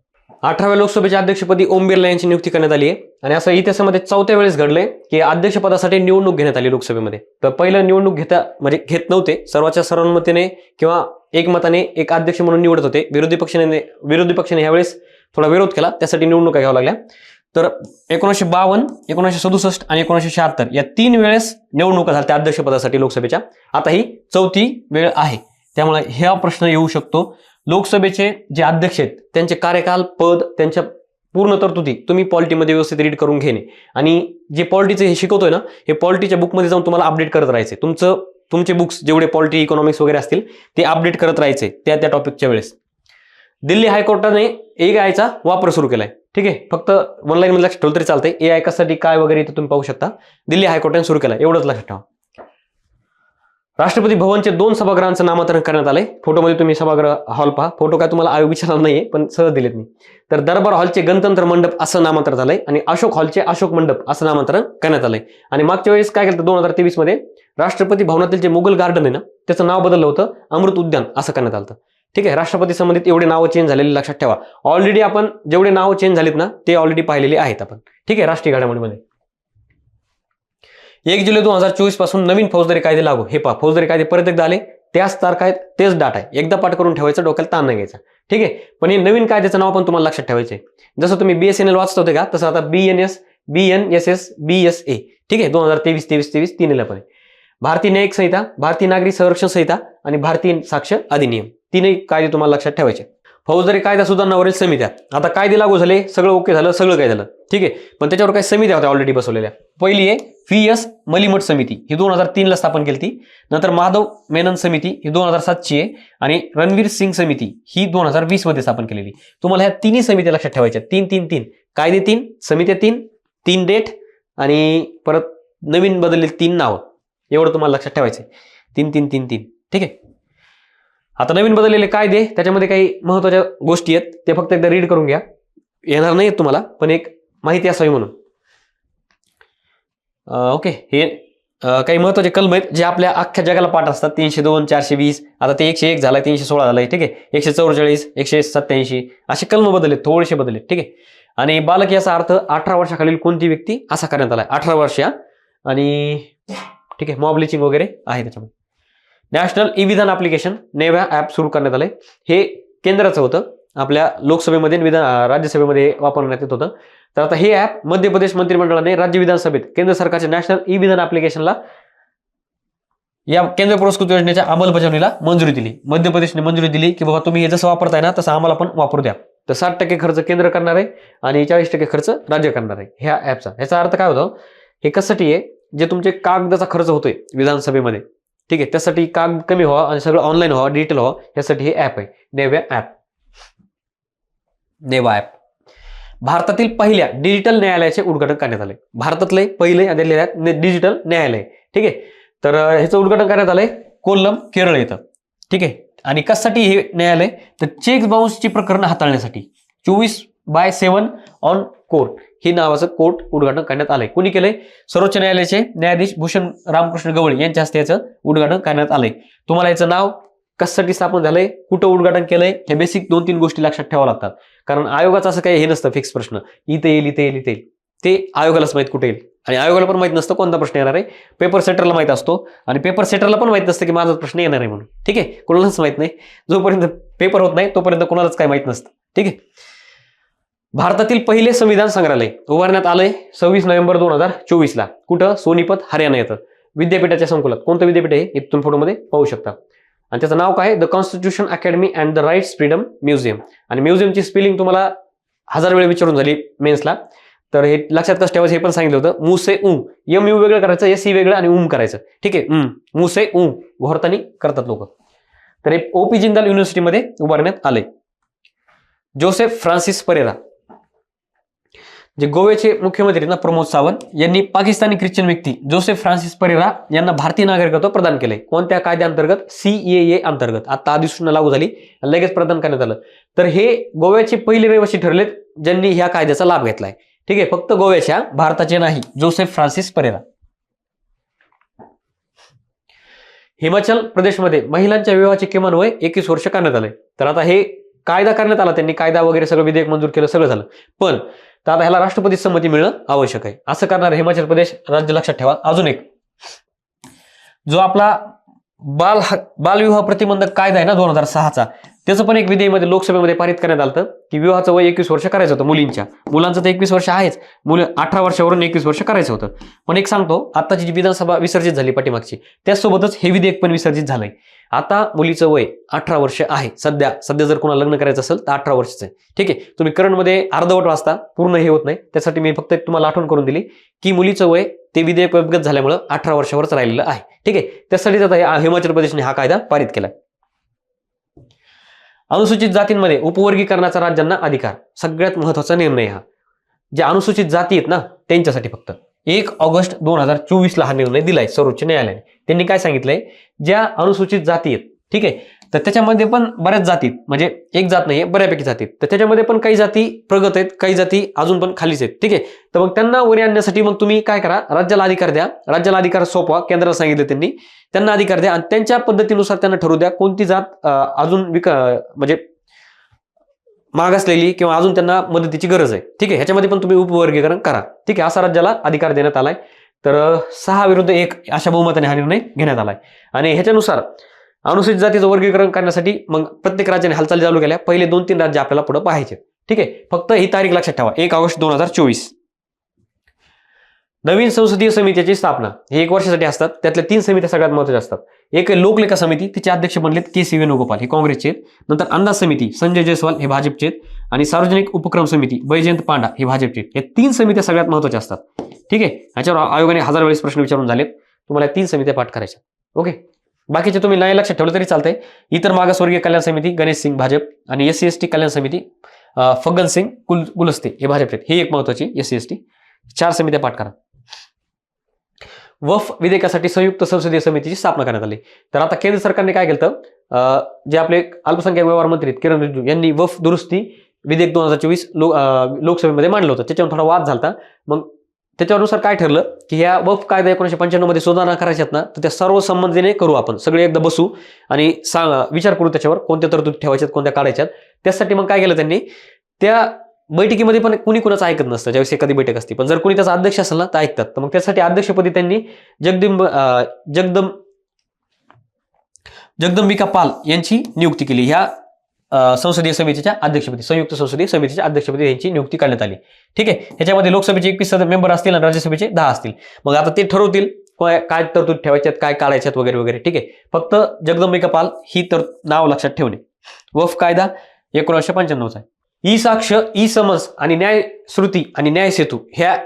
18व्या लोकसभेच्या अध्यक्षपदी ओम बिर्ला यांची नियुक्ती करण्यात आली आहे. आणि असं इतिहासामध्ये 4थ्या वेळेस घडलंय की अध्यक्षपदासाठी निवडणूक घेण्यात आली लोकसभेमध्ये. तर पहिलं निवडणूक घेत नव्हते, सर्वांच्या सर्वानुमतीने किंवा एकमताने एक अध्यक्ष म्हणून निवडत होते. विरोधी पक्षाने यावेळेस थोडा विरोध केला, त्यासाठी निवडणुका घ्याव्या लागल्या. तर 1952, 1967 आणि 1976 या 3 वेळेस निवडणुका झाल्या त्या अध्यक्षपदासाठी लोकसभेच्या. आता ही 4थी वेळ आहे, त्यामुळे हा प्रश्न येऊ शकतो. लोकसभेचे जे अध्यक्ष आहेत त्यांचे कार्यकाल, पद, त्यांच्या पूर्ण तरतुदी तुम्ही पॉलिटीमध्ये व्यवस्थित रीड करून घेणे. आणि जे पॉलिटीचे हे शिकवतोय ना, हे पॉलिटीच्या बुकमध्ये जाऊन तुम्हाला अपडेट करत राहायचे. तुमचे बुक्स जेवढे पॉलिटी, इकॉनॉमिक्स वगैरे असतील ते अपडेट करत राहायचे त्या टॉपिकच्या वेळेस. दिल्ली हायकोर्टाने AI चा वापर सुरू केलाय. ठीक आहे. फक्त ऑनलाईन मध्ये लक्षात ठेवलं तरी चालतंय. AI कशासाठी काय वगैरे इथे तुम्ही पाहू शकता. दिल्ली हायकोर्टाने सुरू केलाय, एवढंच लक्षात ठेवा. राष्ट्रपती भवनचे 2 सभागृहांचं नामकरण करण्यात आलंय. फोटोमध्ये तुम्ही सभागृह हॉल पहा. फोटो काय तुम्हाला आयोग विचारला नाहीये, पण सहज दिलेत मी. तर दरबार हॉलचे गणतंत्र मंडप असं नामांतर झालंय आणि अशोक हॉलचे अशोक मंडप असं नामांतरण करण्यात आलंय. आणि मागच्या वेळेस काय केलं, 2023 मध्ये राष्ट्रपती भवनातील जे मुघल गार्डन आहे ना त्याचं नाव बदललं होतं, अमृत उद्यान असं करण्यात आलं. ठीक आहे, राष्ट्रपती संबंधित एवढे नावं चेंज झालेले लक्षात ठेवा. ऑलरेडी आपण जेवढे नावं चेंज झालीत ना ते ऑलरेडी पाहिलेले आहेत आपण. ठीक आहे, राष्ट्रीय घडामोडीमध्ये 1 जुलै 2024 पासून नवीन फौजदारी कायदे लागू. हे पहा, फौजदारी कायदे परत एकदा आले, त्याच तारखा आहेत, तेच डाटा आहे. एकदा पाठ करून ठेवायचं, डोक्याला ताण नाही घ्यायचा. ठीक आहे, पण हे नवीन कायद्याचं नाव पण तुम्हाला लक्षात ठेवायचं आहे. जसं तुम्ही BSNL वाचत होते का, तसं आता BNSS BSA. ठीक आहे, 2023 तीनला पण आहे. भारतीय न्यायिक संहिता, भारतीय नागरिक संरक्षण संहिता आणि भारतीय साक्ष अधिनियम, तीनही कायदे तुम्हाला लक्षात ठेवायचे. फौजदारी कायदा सुधारणावरील समित्या. आता कायदे लागू झाले, सगळं ओके झालं, सगळं काय झालं. ठीक आहे, पण त्याच्यावर काही समित्या होत्या ऑलरेडी बसवलेल्या. पहिली आहे VS मलिमठ समिती, ही 2003ला स्थापन केली ती. नंतर माधव मेनन समिती ही 2007ची आहे आणि रणवीर सिंग समिती ही 2020 मध्ये स्थापन केलेली. तुम्हाला ह्या तिन्ही समित्या लक्षात ठेवायच्या. 3 कायदे, 3 समित्या, 3 डेट आणि परत नवीन बदललेली 3 नावं. एवढं तुम्हाला लक्षात ठेवायचं. 3. ठीक आहे, आता नवीन बदललेले कायदे, त्याच्यामध्ये काही महत्वाच्या गोष्टी आहेत, ते फक्त एकदा रीड करून घ्या. येणार नाही तुम्हाला, पण एक माहिती असावी म्हणून. ओके, हे काही महत्वाचे कलम आहेत जे आपल्या अख्ख्या जगाला पाठ असतात. 302, 420, आता ते 101 झालाय, 316 झालाय. ठीक आहे, 144, 187 असे कलम बदलले, थोडेसे बदलले. ठीक आहे, आणि बालक याचा अर्थ 18 वर्षाखालील कोणती व्यक्ती असा करण्यात आलाय. 18 वर्ष आणि ठीक आहे, मॉब लिचिंग वगैरे आहे त्याच्यामध्ये. नॅशनल ई-विधान ऍप्लिकेशन नेव्या ऍप सुरू करण्यात आलंय. हे केंद्राचं होतं, आपल्या लोकसभेमध्ये राज्यसभेमध्ये वापरण्यात येत होतं. तर आता हे ऍप मध्य प्रदेश मंत्रिमंडळाने राज्य विधानसभेत केंद्र सरकारच्या नॅशनल ई-विधान ऍप्लिकेशनला या केंद्र पुरस्कृत योजनेच्या अंमलबजावणीला मंजुरी दिली. मध्य प्रदेशने मंजुरी दिली की बाबा तुम्ही हे जसं वापरताय ना तसं आम्हाला पण वापरू द्या. तर 60% खर्च केंद्र करणार आहे आणि 40% खर्च राज्य करणार आहे ह्या ऍपचा. ह्याचा अर्थ काय होतो, हे कशासाठी आहे, जे तुमचे कागदाचा खर्च होतोय विधानसभेमध्ये, ठीक आहे, त्यासाठी कागद कमी व्हावा आणि सगळं ऑनलाईन व्हावं, डिजिटल व्हावं, यासाठी हे ऍप आहे नेव्या ऍप. भारतातील पहिल्या डिजिटल न्यायालयाचे उद्घाटन करण्यात आले. भारतातले पहिले डिजिटल न्यायालय. ठीक आहे, तर ह्याचं उद्घाटन करण्यात आलंय कोल्लम, केरळ येतं. ठीक आहे, आणि कशासाठी हे न्यायालय, तर चेक बाउन्सची प्रकरणं हाताळण्यासाठी 24/7 ऑन कोर्ट ही नावाचं कोर्ट उद्घाटन करण्यात आलंय. कोणी केलंय, सर्वोच्च न्यायालयाचे न्यायाधीश भूषण रामकृष्ण गवळी यांच्या हस्ते याचं उद्घाटन करण्यात आलंय. तुम्हाला याचं नाव, कशासाठी स्थापन झालंय, कुठं उद्घाटन केलंय, हे बेसिक 2-3 गोष्टी लक्षात ठेवावं लागतात. कारण आयोगाचं असं काही हे नसतं फिक्स प्रश्न, इथे येईल, ते आयोगालाच माहित कुठे येईल, आणि आयोगाला पण माहित नसतं कोणता प्रश्न येणार आहे. पेपर सेटरला माहित असतो आणि पेपर सेटरला पण माहित नसतं की माझा प्रश्न येणार आहे म्हणून. ठीक आहे, कोणालाच माहित नाही. जोपर्यंत पेपर होत नाही तोपर्यंत कोणालाच काय माहित नसतं. ठीक आहे, भारतातील पहिले संविधान संग्रहालय उभारण्यात आलंय 26 नोव्हेंबर 2024ला. कुठं, सोनीपत, हरियाणा येतं. विद्यापीठाच्या संकुलात. कोणतं विद्यापीठ आहे इथून फोटोमध्ये पाहू शकता. आणि त्याचं नाव काय, the constitution academy and the rights freedom museum. आणि म्युझियमची स्पेलिंग तुम्हाला 1000 वेळा विचारून झाली मेन्सला, तर हे लक्षात कसं ठेवायचं हे पण सांगितलं होतं. मुसे यू वेगळं करायचं, SE वेगळं आणि करायचं. ठीक आहे, मुसे घोरतानी करतात लोक. तर हे OP जिंदाल युनिव्हर्सिटीमध्ये उभारण्यात आले. जोसेफ फ्रान्सिस परेरा, जे गोव्याचे मुख्यमंत्री ना प्रमोद सावंत यांनी पाकिस्तानी ख्रिश्चन व्यक्ती जोसेफ फ्रान्सिस परेरा यांना भारतीय नागरिकत्व प्रदान केलंय. कोणत्या कायद्याअंतर्गत, CAA अंतर्गत. आता अधिसूचना लागू झाली, लगेच प्रदान करण्यात आलं. तर हे गोव्याचे पहिले रहिवासी ठरलेत ज्यांनी ह्या कायद्याचा लाभ घेतलाय. ठीक आहे, फक्त गोव्याच्या, भारताचे नाही. Joseph Francis Pereira. हिमाचल प्रदेशमध्ये महिलांच्या विवाहाचे किमान वय 21 वर्ष करण्यात आले. तर आता हे कायदा करण्यात आला, त्यांनी कायदा वगैरे सगळं विधेयक मंजूर केलं, सगळं झालं. पण तर आता ह्याला राष्ट्रपती संमती मिळणं आवश्यक आहे. असं करणार हिमाचल प्रदेश राज्य. लक्षात ठेवा. अजून एक जो आपला बालविवाह प्रतिबंधक कायदा आहे ना 2006चा, त्याचं पण एक विधेयकामध्ये लोकसभेमध्ये पारित करण्यात आलं की विवाहाचं वय 21 वर्ष करायचं होतं मुलींच्या. मुलांचं तर 21 वर्ष आहेच, मुलं 18 वर्षावरून 21 वर्ष करायचं होतं. पण एक सांगतो, आताची जी विधानसभा विसर्जित झाली पाठीमागची, त्यासोबतच हे विधेयक पण विसर्जित झालंय. आता मुलीचं वय 18 वर्ष आहे सध्या जर कोणाला लग्न करायचं असेल तर 18 वर्षाचं आहे. ठीक आहे, तुम्ही करंटमध्ये अर्धवट वाचता, पूर्ण हे होत नाही, त्यासाठी मी फक्त तुम्हाला आठवण करून दिली की मुलीचं वय ते विधेयक विगत झाल्यामुळे 18 वर्षावरच राहिलेलं आहे. ठीक आहे, त्यासाठीच आता हिमाचल प्रदेशने हा कायदा पारित केलाय. अनुसूचित जातींमध्ये उपवर्गीकरणाचा राज्यांना अधिकार. सगळ्यात महत्वाचा निर्णय हा. ज्या अनुसूचित जाती आहेत ना त्यांच्यासाठी फक्त 1 ऑगस्ट 2024ला हा निर्णय दिलाय सर्वोच्च न्यायालयाने. त्यांनी काय सांगितलंय, ज्या अनुसूचित जाती आहेत, ठीक आहे, तर त्याच्यामध्ये पण बऱ्याच जाती, म्हणजे एक जात नाहीये, बऱ्यापैकी जाती, तर त्याच्यामध्ये पण काही जाती प्रगत आहेत, काही जाती अजून पण खालीच आहेत. ठीक आहे, तर मग त्यांना वरी आणण्यासाठी मग तुम्ही काय करा, राज्याला अधिकार द्या, राज्याला अधिकार सोपवा, केंद्राला सांगितलं त्यांना अधिकार द्या आणि त्यांच्या पद्धतीनुसार त्यांना ठरवू द्या कोणती जात अजून म्हणजे मागासलेली किंवा अजून त्यांना मदतीची गरज आहे. ठीक आहे, ह्याच्यामध्ये पण तुम्ही उपवर्गीकरण करा. ठीक आहे, असा राज्याला अधिकार देण्यात आलाय. तर 6-1 अशा बहुमताने हा निर्णय घेण्यात आलाय आणि ह्याच्यानुसार अनुसूचित जातीचं वर्गीकरण करण्यासाठी मग प्रत्येक राज्याने हालचाली चालू केल्या. पहिले 2-3 राज्य आपल्याला पुढे पाहायचे. ठीक आहे, फक्त ही तारीख लक्षात ठेवा, 1 ऑगस्ट 2024. नवीन संसदीय समितीची स्थापना हे 1 वर्षासाठी असतात. त्यातल्या 3 समित्या सगळ्यात महत्त्वाच्या असतात. एक आहे लोकलेखा समिती, तिचे अध्यक्ष बनलेत के.सी. वेणुगोपाल, हे काँग्रेसचे आहेत. नंतर अंदाज समिती संजय जयस्वाल, हे भाजपचे आहेत. आणि सार्वजनिक उपक्रम समिती बैजयंत पांडा, हे भाजपचे आहेत. या 3 समित्या सगळ्यात महत्त्वाच्या असतात. ठीक आहे, ह्याच्यावर आयोगाने 1000 वेळेस प्रश्न विचारून झालेत. तुम्हाला 3 समित्या पाठ करायच्या. ओके, बाकीचे तुम्ही नाही लक्षात ठेवलं तरी चालतंय. इतर मागासवर्गीय कल्याण समिती गणेश सिंग भाजप आणि SC/ST कल्याण समिती फग्गन सिंग गुलस्ते, हे भाजप आहेत. हे एक महत्त्वाची SC/ST. 4 समित्या पाठ करा. वफ विधेयकासाठी संयुक्त संसदीय समितीची स्थापना करण्यात आली. तर आता केंद्र सरकारने काय केलं, जे आपले अल्पसंख्याक व्यवहार मंत्री किरण रिजिजू यांनी वफ दुरुस्ती विधेयक 2024 लोकसभेमध्ये मांडलं होतं. त्याच्यावर थोडा वाद झाला. मग त्याच्यानुसार काय ठरलं की ह्या वफ कायदा 1995 मध्ये सुधारणा करायच्यात ना, तर त्या सर्व संमतीने करू, आपण सगळे एकदा बसू आणि विचार करू त्याच्यावर कोणत्या तरतुदी ठेवायच्यात, कोणत्या काढायच्यात. त्यासाठी मग काय केलं त्यांनी, त्या बैठकीमध्ये पण कुणी कुणाचं ऐकत नसतं ज्यावेळेस एखादी बैठक असते, पण जर कुणी त्याचा अध्यक्ष असेल ना तर ऐकतात. तर मग त्यासाठी अध्यक्षपदी त्यांनी जगदंबिका पाल यांची नियुक्ती केली. ह्या संसदीय समितीच्या अध्यक्षपदी, संयुक्त संसदीय समितीच्या अध्यक्षपदी यांची नियुक्ती करण्यात आली. ठीक आहे, ह्याच्यामध्ये लोकसभेचे 21 मेंबर असतील आणि राज्यसभेचे 10 असतील. मग आता ते ठरवतील काय तरतूद ठेवायच्यात, काय काढायच्यात वगैरे वगैरे. ठीक आहे, फक्त जगदंबिका पाल ही तर नाव लक्षात ठेवणे. वफ कायदा 1995चा आहे. ई साक्ष, ई समन्स आणि न्याय श्रुती आणि न्याय सेतू ह्या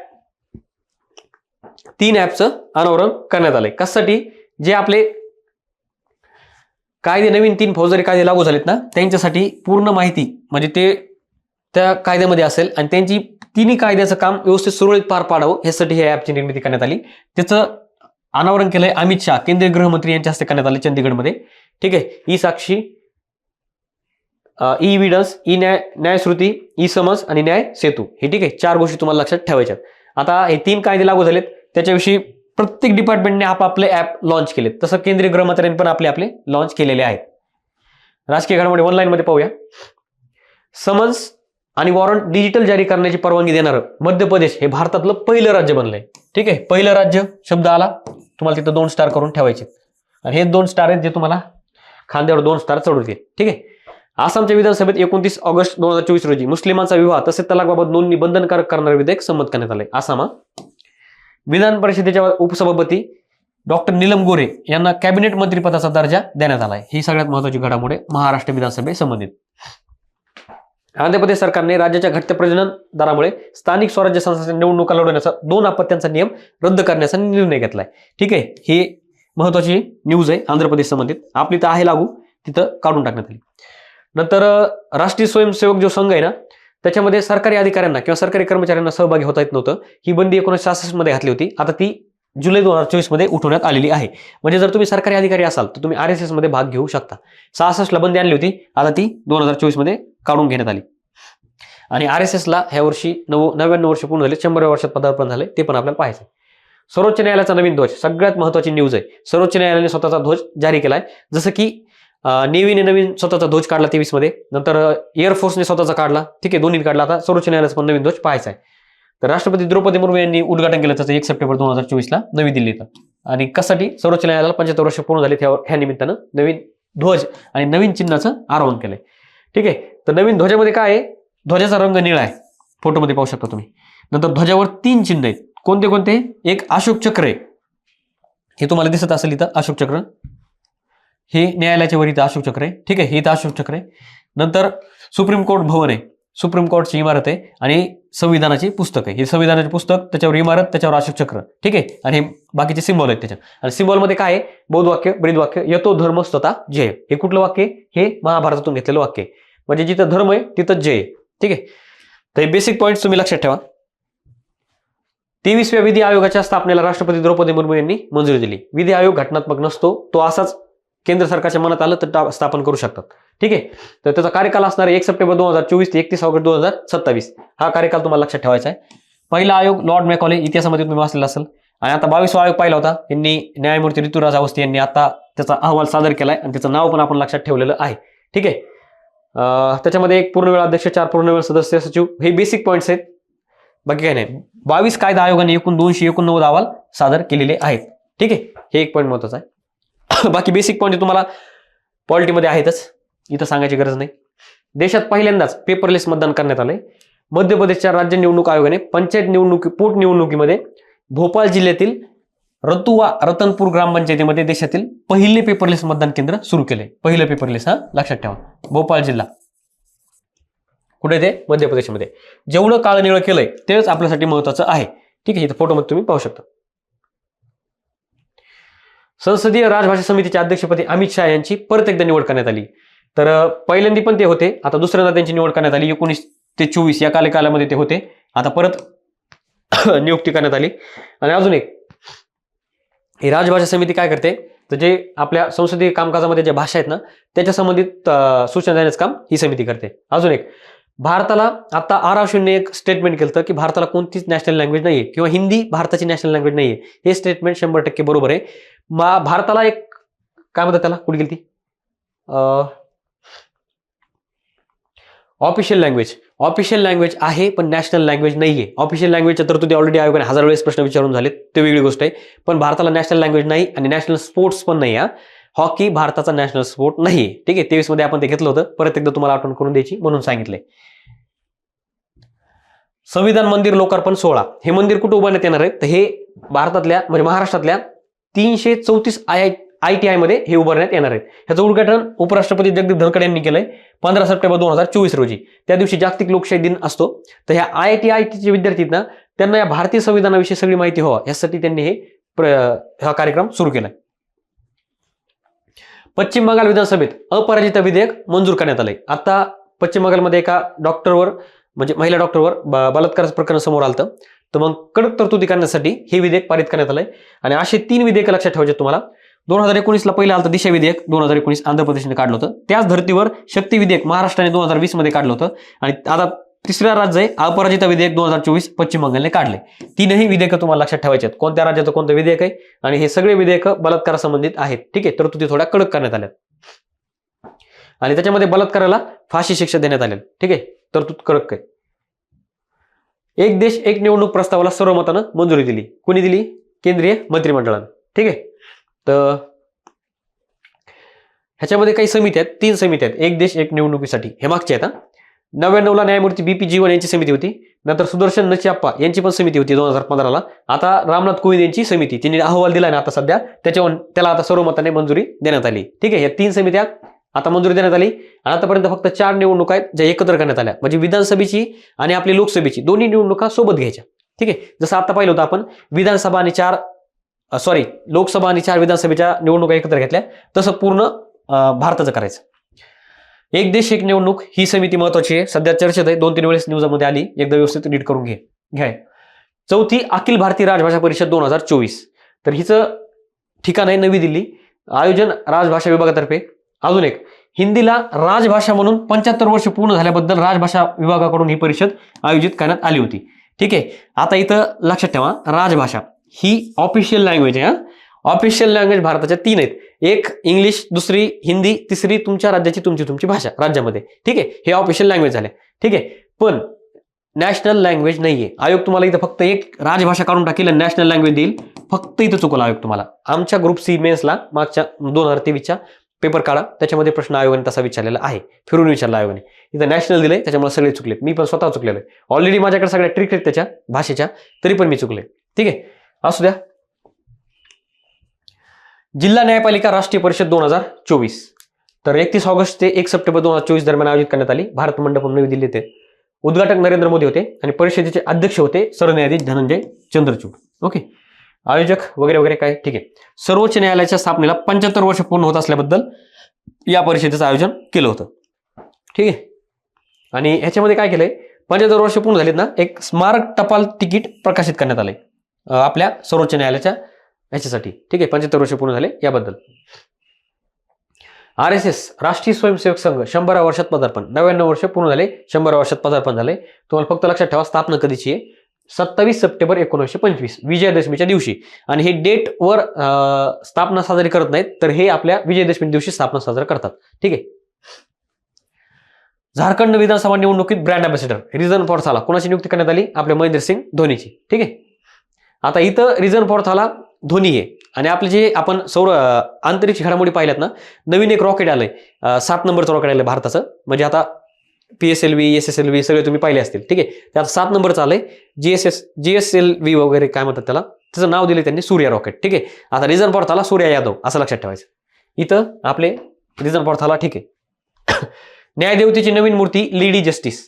3 ऍपचं अनावरण करण्यात आलंय. कशासाठी, जे आपले कायदे नवीन 3 फौजदारी कायदे लागू झालेत ना, त्यांच्यासाठी पूर्ण माहिती म्हणजे ते त्या कायद्यामध्ये असेल आणि त्यांची 3 कायद्याचं काम व्यवस्थित सुरळीत पार पाडावं यासाठी ह्या ऍपची निर्मिती करण्यात आली. त्याचं अनावरण केलंय अमित शहा, केंद्रीय गृहमंत्री यांच्या हस्ते करण्यात आले चंदीगडमध्ये. ठीक आहे, e Sakshi, e evidence, e Nyayshruti, e summons आणि न्याय सेतू हे. ठीक आहे, 4 गोष्टी तुम्हाला लक्षात ठेवायच्यात. आता हे 3 कायदे लागू झालेत, त्याच्याविषयी प्रत्येक डिपार्टमेंटने आपापले ऍप लॉन्च केलेत. तसं केंद्रीय गृहमंत्र्यांनी पण आपले लॉन्च केलेले आहेत. राजकीय घडामोडी ऑनलाईन मध्ये पाहूया. समन्स आणि वॉरंट डिजिटल जारी करण्याची परवानगी देणारं मध्य प्रदेश हे भारतातलं पहिलं राज्य बनलंय. ठीक आहे, पहिलं राज्य शब्द आला, तुम्हाला तिथं 2 स्टार करून ठेवायचे आणि हे 2 स्टार आहेत जे तुम्हाला खांद्यावर 2 स्टार चढवतील. ठीक आहे, आसामच्या विधानसभेत 29 ऑगस्ट 2024 रोजी मुस्लिमांचा विवाह तसेच तलाकबाबत नोंदणी बंधनकारक करणारे विधेयक संमत करण्यात आले. आसाम. विधान परिषदेच्या उपसभापती डॉक्टर नीलम गोरे यांना कॅबिनेट मंत्रिपदाचा दर्जा देण्यात आलाय. ही सगळ्यात महत्त्वाची घडामोड महाराष्ट्र विधानसभेसंबंधित. आंध्र प्रदेश सरकारने राज्याच्या घटत्या प्रजनन दरामुळे स्थानिक स्वराज्य संस्थांच्या निवडणुका लढवण्याचा 2 अपत्यांचा नियम रद्द करण्याचा निर्णय घेतलाय. ठीक आहे, ही महत्त्वाची न्यूज आहे आंध्र प्रदेश संबंधित. आपली तर आहे लागू, तिथं काढून टाकण्यात आली. नंतर राष्ट्रीय स्वयंसेवक जो संघ आहे ना, त्याच्यामध्ये सरकारी अधिकाऱ्यांना किंवा सरकारी कर्मचाऱ्यांना सहभागी होता येत नव्हतं. ही बंदी 1966 मध्ये घातली होती. आता ती जुलै 2024 मध्ये उठवण्यात आलेली आहे. म्हणजे जर तुम्ही सरकारी अधिकारी असाल तर तुम्ही RSS मध्ये भाग घेऊ शकता. 66 ला बंदी आणली होती, आता ती 2024 मध्ये काढून घेण्यात आली. आणि RSS ला ह्या वर्षी 99 वर्ष पूर्ण झाले, 100व्या वर्षात पदार्पण झाले, ते पण आपल्याला पाहायचं. सर्वोच्च न्यायालयाचा नवीन ध्वज सगळ्यात महत्त्वाची न्यूज आहे. सर्वोच्च न्यायालयाने स्वतःचा ध्वज जारी केलाय. जसं की नेव्हीने नवीन स्वतःचा ध्वज काढला 23 मध्ये, नंतर एअरफोर्सने स्वतःचा काढला. ठीक आहे, दोन्ही काढला. आता सर्वोच्च न्यायालयाचा पण नवीन ध्वज पाहायचा आहे. तर राष्ट्रपती द्रौपदी मुर्मू यांनी उद्घाटन केलं त्याचं 1 सप्टेंबर 2024 ला नवी दिल्लीत. आणि कशासाठी, सर्वोच्च न्यायालयाला 75 वर्ष पूर्ण झाली, ह्या निमित्तानं नवीन ध्वज आणि नवीन चिन्हाचं आरोहण केलंय. ठीक आहे, तर नवीन ध्वजामध्ये काय आहे, ध्वजाचा रंग निळा आहे, फोटोमध्ये पाहू शकता तुम्ही. नंतर ध्वजावर 3 चिन्ह आहेत. कोणते कोणते, एक अशोक चक्र आहे, हे तुम्हाला दिसत असेल इथं अशोक चक्र, हे न्यायालयाच्या वर इथं अशोक चक्र आहे. ठीक आहे, हे इथं अशोक चक्र आहे. नंतर सुप्रीम कोर्ट भवन आहे, सुप्रीम कोर्टची इमारत आहे आणि संविधानाची पुस्तक आहे. हे संविधानाचे पुस्तक, त्याच्यावर इमारत, त्याच्यावर अशोक चक्र. ठीक आहे, आणि हे बाकीचे सिम्बॉल आहेत त्याच्यात. आणि सिम्बॉल मध्ये काय आहे, बौद्ध वाक्य, ब्रीद वाक्य, यतो धर्म स्वतः जय. हे कुठलं वाक्य, हे महाभारतातून घेतलेलं वाक्य आहे. म्हणजे जिथं धर्म आहे तिथं जय. ठीक आहे, तर हे बेसिक पॉईंट तुम्ही लक्षात ठेवा. 23व्या विधी आयोगाच्या स्थापनेला राष्ट्रपती द्रौपदी मुर्मू यांनी मंजुरी दिली. विधी आयोग घटनात्मक नसतो, तो असाच केंद्र सरकारच्या मनात आलं तर स्थापन करू शकतात. ठीक आहे. तर त्याचा कार्यकाल असणार आहे 1 सप्टेंबर 2024 ते 31 ऑगस्ट 2027. हा कार्यकाल तुम्हाला लक्षात ठेवायचा आहे. पहिला आयोग लॉर्ड मॅकॉले, इतिहासामध्ये तुम्ही वाचलेला असेल. आणि आता 22वा आयोग पाहिला होता, यांनी न्यायमूर्ती ऋतुराज अवस्थी यांनी आता त्याचा अहवाल सादर केलाय आणि त्याचं नाव पण आपण लक्षात ठेवलेलं आहे. ठीक आहे. त्याच्यामध्ये एक पूर्णवेळ अध्यक्ष, 4 पूर्णवेळ सदस्य, सचिव, हे बेसिक पॉईंट्स आहेत. बाकी काही नाही. 22 कायदा आयोगाने एकूण 289 अहवाल सादर केलेले आहेत. ठीक आहे. हे एक पॉईंट महत्वाचा आहे. बाकी बेसिक पॉईंट तुम्हाला पॉलिटीमध्ये आहेतच, इथं सांगायची गरज नाही. देशात पहिल्यांदाच पेपरलेस मतदान करण्यात आलंय. मध्य प्रदेशच्या राज्य निवडणूक आयोगाने पंचायत पोटनिवडणुकीमध्ये भोपाळ जिल्ह्यातील रतुवा रतनपूर ग्रामपंचायतीमध्ये देशातील पहिले पेपरलेस मतदान केंद्र सुरू केले. पहिलं पेपरलेस, हा लक्षात ठेवा. भोपाळ जिल्हा कुठे ते? मध्य प्रदेशमध्ये. जेवढं काळ निळं केलंय तेच आपल्यासाठी महत्वाचं आहे. ठीक आहे. इथं फोटोमध्ये तुम्ही पाहू शकता. संसदीय राजभाषा समितीच्या अध्यक्षपदी अमित शहा यांची परत एकदा निवड करण्यात आली. तर पहिल्यांदा पण ते होते, आता दुसऱ्यांदा त्यांची निवड करण्यात आली. 19 ते 24 या कार्यकालामध्ये ते होते, आता परत नियुक्ती करण्यात आली. आणि अजून एक, ही राजभाषा समिती काय करते, तर जे आपल्या संसदीय कामकाजामध्ये ज्या भाषा आहेत ना त्याच्या संबंधित सूचना देण्याचं काम ही समिती करते. अजून एक, भारताला आता 1101 स्टेटमेंट केलं की भारताला कोणतीच नॅशनल लँग्वेज नाहीये किंवा हिंदी भारताची नॅशनल लँग्वेज नाहीये. हे स्टेटमेंट 100% बरोबर आहे. भारताला एक काय म्हणतात त्याला, कुठे गेली ती, ऑफिशियल लँग्वेज आहे पण नॅशनल लँग्वेज नाहीये. ऑफिशियल लँग्वेजच्या तरतुदी ऑलरेडी आयोगाने 1000 वेळेस प्रश्न विचारून झाले, ते वेगळी गोष्ट आहे. पण भारताला नॅशनल लँग्वेज नाही आणि नॅशनल स्पोर्ट्स पण नाही. हॉकी भारताचा नॅशनल स्पोर्ट नाहीये. ठीक आहे. 23 मध्ये आपण ते घेतलं होतं, परत एकदा तुम्हाला आठवण करून द्यायची म्हणून सांगितलंय. संविधान मंदिर लोकार्पण सोहळा, हे मंदिर कुठे उभारण्यात येणार आहे, तर हे भारतातल्या म्हणजे महाराष्ट्रातल्या 334 ITI मध्ये हे उभारण्यात येणार आहेत. ह्याचं उद्घाटन उपराष्ट्रपती जगदीप धनखड यांनी केलंय 15 सप्टेंबर 2024 रोजी. त्या दिवशी जागतिक लोकशाही दिन असतो. तर ह्या IITचे विद्यार्थी आहेत ना, त्यांना या भारतीय संविधानाविषयी सगळी माहिती व्हावं यासाठी त्यांनी हा कार्यक्रम सुरू केलाय. पश्चिम बंगाल विधानसभेत अपराजिता विधेयक मंजूर करण्यात आलंय. आता पश्चिम बंगालमध्ये एका डॉक्टरवर म्हणजे महिला डॉक्टरवर बलात्कार प्रकरण समोर आलं, तर मग कडक तरतुदी करण्यासाठी हे विधेयक पारित करण्यात आलंय. आणि असे 3 विधेयक लक्षात ठेवायचे तुम्हाला. 2019 ला पहिलं आलं दिशा विधेयक, 2019 आंध्र प्रदेशने काढलं होतं. त्याच धर्तीवर शक्ती विधेयक महाराष्ट्राने 2020 मध्ये काढलं होतं. आणि आता तिसऱ्या राज्य आहे अपराजिता विधेयक 2024 पश्चिम बंगालने काढले. 3ही विधेयकं तुम्हाला लक्षात ठेवायचे आहेत, कोणत्या राज्याचं कोणतं विधेयक आहे. आणि हे सगळे विधेयक बलात्कार संबंधित आहेत. ठीक आहे. तरतुदी थोड्या कडक करण्यात आल्या आणि त्याच्यामध्ये बलात्काराला फाशी शिक्षा देण्यात आली. ठीक आहे. तरतूद कडक आहे. एक देश एक निवडणूक प्रस्तावाला सर्वमतानं मंजुरी दिली. कोणी दिली? केंद्रीय मंत्रिमंडळानं. ठीक आहे. तर ह्याच्यामध्ये काही समिती आहेत, 3 समिती आहेत एक देश एक निवडणुकीसाठी. हे मागचे आहेत. 99 ला न्यायमूर्ती BP जीवन यांची समिती होती. नंतर सुदर्शन नचिअप्पा यांची पण समिती होती 2015 ला. आता रामनाथ कोविंद यांची समिती, त्यांनी अहवाल दिलाय ना आता सध्या, त्याला आता सर्वमताने मंजुरी देण्यात आली. ठीक आहे. या 3 समित्या आता मंजुरी देण्यात आली. आणि आतापर्यंत फक्त 4 निवडणुका आहेत ज्या एकत्र करण्यात आल्या, म्हणजे विधानसभेची आणि आपली लोकसभेची दोन्ही निवडणुका सोबत घ्यायच्या. ठीक आहे. जसं आता पाहिलं होतं आपण विधानसभा आणि लोकसभा आणि 4 विधानसभेच्या निवडणुका एकत्र घेतल्या, तसं पूर्ण भारताचं करायचं. एक देश एक निवडणूक ही समिती महत्वाची आहे, सध्या चर्चेत आहे, 2-3 वेळेस न्यूजमध्ये आली, एकदा व्यवस्थित नीट करून घ्या. 4थी अखिल भारतीय राजभाषा परिषद 2024, तर हिचं ठिकाण आहे नवी दिल्ली. आयोजन राजभाषा विभागातर्फे. अजून एक, हिंदीला राजभाषा म्हणून 75 वर्ष पूर्ण झाल्याबद्दल राजभाषा विभागाकडून ही परिषद आयोजित करण्यात आली होती. ठीक आहे. आता इथं लक्षात ठेवा, राजभाषा ही ऑफिशियल लँग्वेज आहे. ऑफिशियल लँग्वेज भारताच्या 3 आहेत. एक इंग्लिश, दुसरी हिंदी, तिसरी तुमच्या राज्याची तुमची भाषा राज्यामध्ये. ठीक आहे. हे ऑफिशियल लँग्वेज झाले. ठीक आहे. पण नॅशनल लँग्वेज नाहीये. आयोग तुम्हाला इथं फक्त एक राजभाषा काढून टाकेल आणि नॅशनल लँग्वेज देईल, फक्त इथं चुकला आयोग तुम्हाला. आमच्या ग्रुप C मेन्सला मागच्या 2023च्या पेपर काढा, त्याच्यामध्ये प्रश्न आयोगाने तसा विचारलेला आहे, फिरून विचारला आयोगाने. इथं नॅशनल दिलंय, त्याच्यामुळे सगळे चुकलेत. मी पण स्वतः चुकलेलो आहे. ऑलरेडी माझ्याकडे सगळ्या ट्रिक आहेत त्याच्या भाषेच्या, तरी पण मी चुकले. ठीक आहे. असू द्या. जिल्हा न्यायपालिका राष्ट्रीय परिषद 2024, तर 31 ऑगस्ट ते 1 सप्टेंबर 2024 दरम्यान आयोजित करण्यात आली. भारत मंडपम नवी दिल्ली येथे. उद्घाटक नरेंद्र मोदी होते आणि परिषदेचे अध्यक्ष होते सरन्यायाधीश धनंजय चंद्रचूड. ओके. आयोजक वगैरे वगैरे काय. ठीक आहे. सर्वोच्च न्यायालयाच्या स्थापनेला 75 वर्ष पूर्ण होत असल्याबद्दल या परिषदेचं आयोजन केलं होतं. ठीक आहे. आणि ह्याच्यामध्ये काय केलंय, 75 वर्ष पूर्ण झालीत ना, एक स्मारक टपाल तिकीट प्रकाशित करण्यात आलंय आपल्या सर्वोच्च न्यायालयाच्या ह्याच्यासाठी. ठीक आहे. 75 वर्ष पूर्ण झाले याबद्दल. RSS राष्ट्रीय स्वयंसेवक संघ 100व्या वर्षात पदार्पण, 99 वर्ष पूर्ण झाले, 100व्या वर्षात पदार्पण झाले. तुम्हाला फक्त लक्षात ठेवा स्थापना कधीची आहे, 27 सप्टेंबर 1925 विजयादशमीच्या दिवशी. आणि हे डेट वर स्थापना साजरी करत नाहीत, तर हे आपल्या विजयादशमी दिवशी स्थापना साजरा करतात. ठीक आहे. झारखंड विधानसभा निवडणुकीत ब्रँड अँबॅसेडर रिझन फॉर थाला कोणाची नियुक्ती करण्यात आली? आपल्या महेंद्रसिंग धोनीची. ठीक आहे. आता इथं रिझन फॉर थाला धोनी आहे. आणि आपले जे आपण अंतरिक्ष घडामोडी पाहिल्यात ना, नवीन एक रॉकेट आलंय, 7 नंबरचं रॉकेट आलंय भारताचं. म्हणजे आता PSLV SSLV सगळे तुम्ही पाहिले असतील. ठीक आहे. त्यात 7 नंबरचं आलंय, GSLV वगैरे काय म्हणतात त्याला, त्याचं नाव दिले त्यांनी सूर्या रॉकेट. ठीक आहे. आता रिझन फॉर थाला सूर्या यादव असं लक्षात ठेवायचं. इथं आपले रिझन फॉर थाला. ठीक आहे. न्यायदेवतेची नवीन मूर्ती लेडी जस्टिस,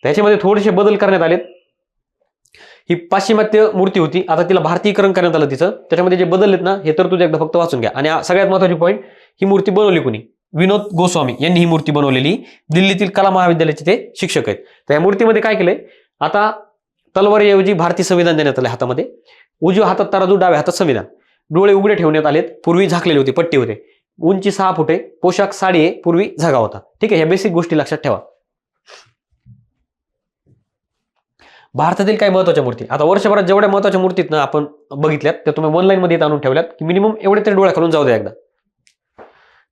त्याच्यामध्ये थोडेसे बदल करण्यात आलेत. ही पाश्चिमात्य मूर्ती होती, आता तिला भारतीयकरण करण्यात आलं तिचं. त्याच्यामध्ये जे बदललेत ना, हे तर तुझ्या एकदा फक्त वाचून घ्या. आणि सगळ्यात महत्त्वाची पॉईंट, ही मूर्ती बनवली कोणी? विनोद गोस्वामी यांनी ही मूर्ती बनवलेली. दिल्लीतील कला महाविद्यालयाचे ते शिक्षक आहेत. तर या मूर्तीमध्ये काय केलंय, आता तलवारीऐवजी भारतीय संविधान देण्यात आले हातामध्ये. उजव्या हातात तराजू, डाव्या हातात संविधान. डोळे उघडे ठेवण्यात आलेत, पूर्वी झाकलेले होते, पट्टे होते. उंची 6 फूट आहे, पोशाख साडी आहे, पूर्वी झगा होता. ठीक आहे. ह्या बेसिक गोष्टी लक्षात ठेवा. भारतातील काही महत्वाच्या मूर्ती, आता वर्षभरात जेवढ्या महत्वाच्या मूर्तीत ना आपण बघितल्यात त्या तुम्ही ऑनलाईन मध्ये आणून ठेवल्यात की मिनिमम एवढे तरी डोळ्या खालून जाऊ द्या एकदा.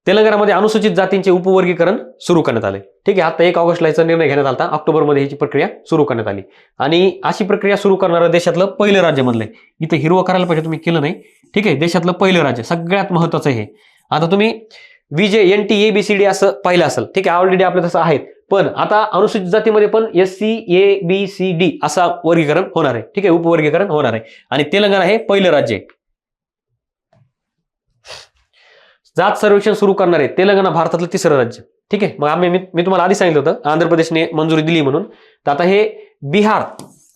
तेलंगणामध्ये अनुसूचित जातींचे उपवर्गीकरण सुरू करण्यात आले. ठीक आहे. आता 1 ऑगस्टला याचा निर्णय घेण्यात आला, ऑक्टोबरमध्ये ह्याची प्रक्रिया सुरू करण्यात आली. आणि अशी प्रक्रिया सुरू करणारं देशातलं पहिलं राज्य म्हणलंय. इथं हिरवं करायला पाहिजे, तुम्ही केलं नाही. ठीक आहे. देशातलं पहिलं राज्य, सगळ्यात महत्वाचं हे. आता तुम्ही VJNT ABCD असं पाहिलं असेल. ठीक आहे. ऑलरेडी आपलं तसं आहेत, पण आता अनुसूचित जातीमध्ये पण SC ABCD असा वर्गीकरण होणार आहे. ठीक आहे. उपवर्गीकरण होणार आहे. आणि तेलंगणा हे पहिलं राज्य आहे. जात सर्वेक्षण सुरू करणार आहे तेलंगणा, भारतातलं 3रं राज्य. ठीक आहे. मग मी तुम्हाला आधी सांगितलं होतं आंध्र प्रदेशने मंजुरी दिली म्हणून. तर आता हे बिहार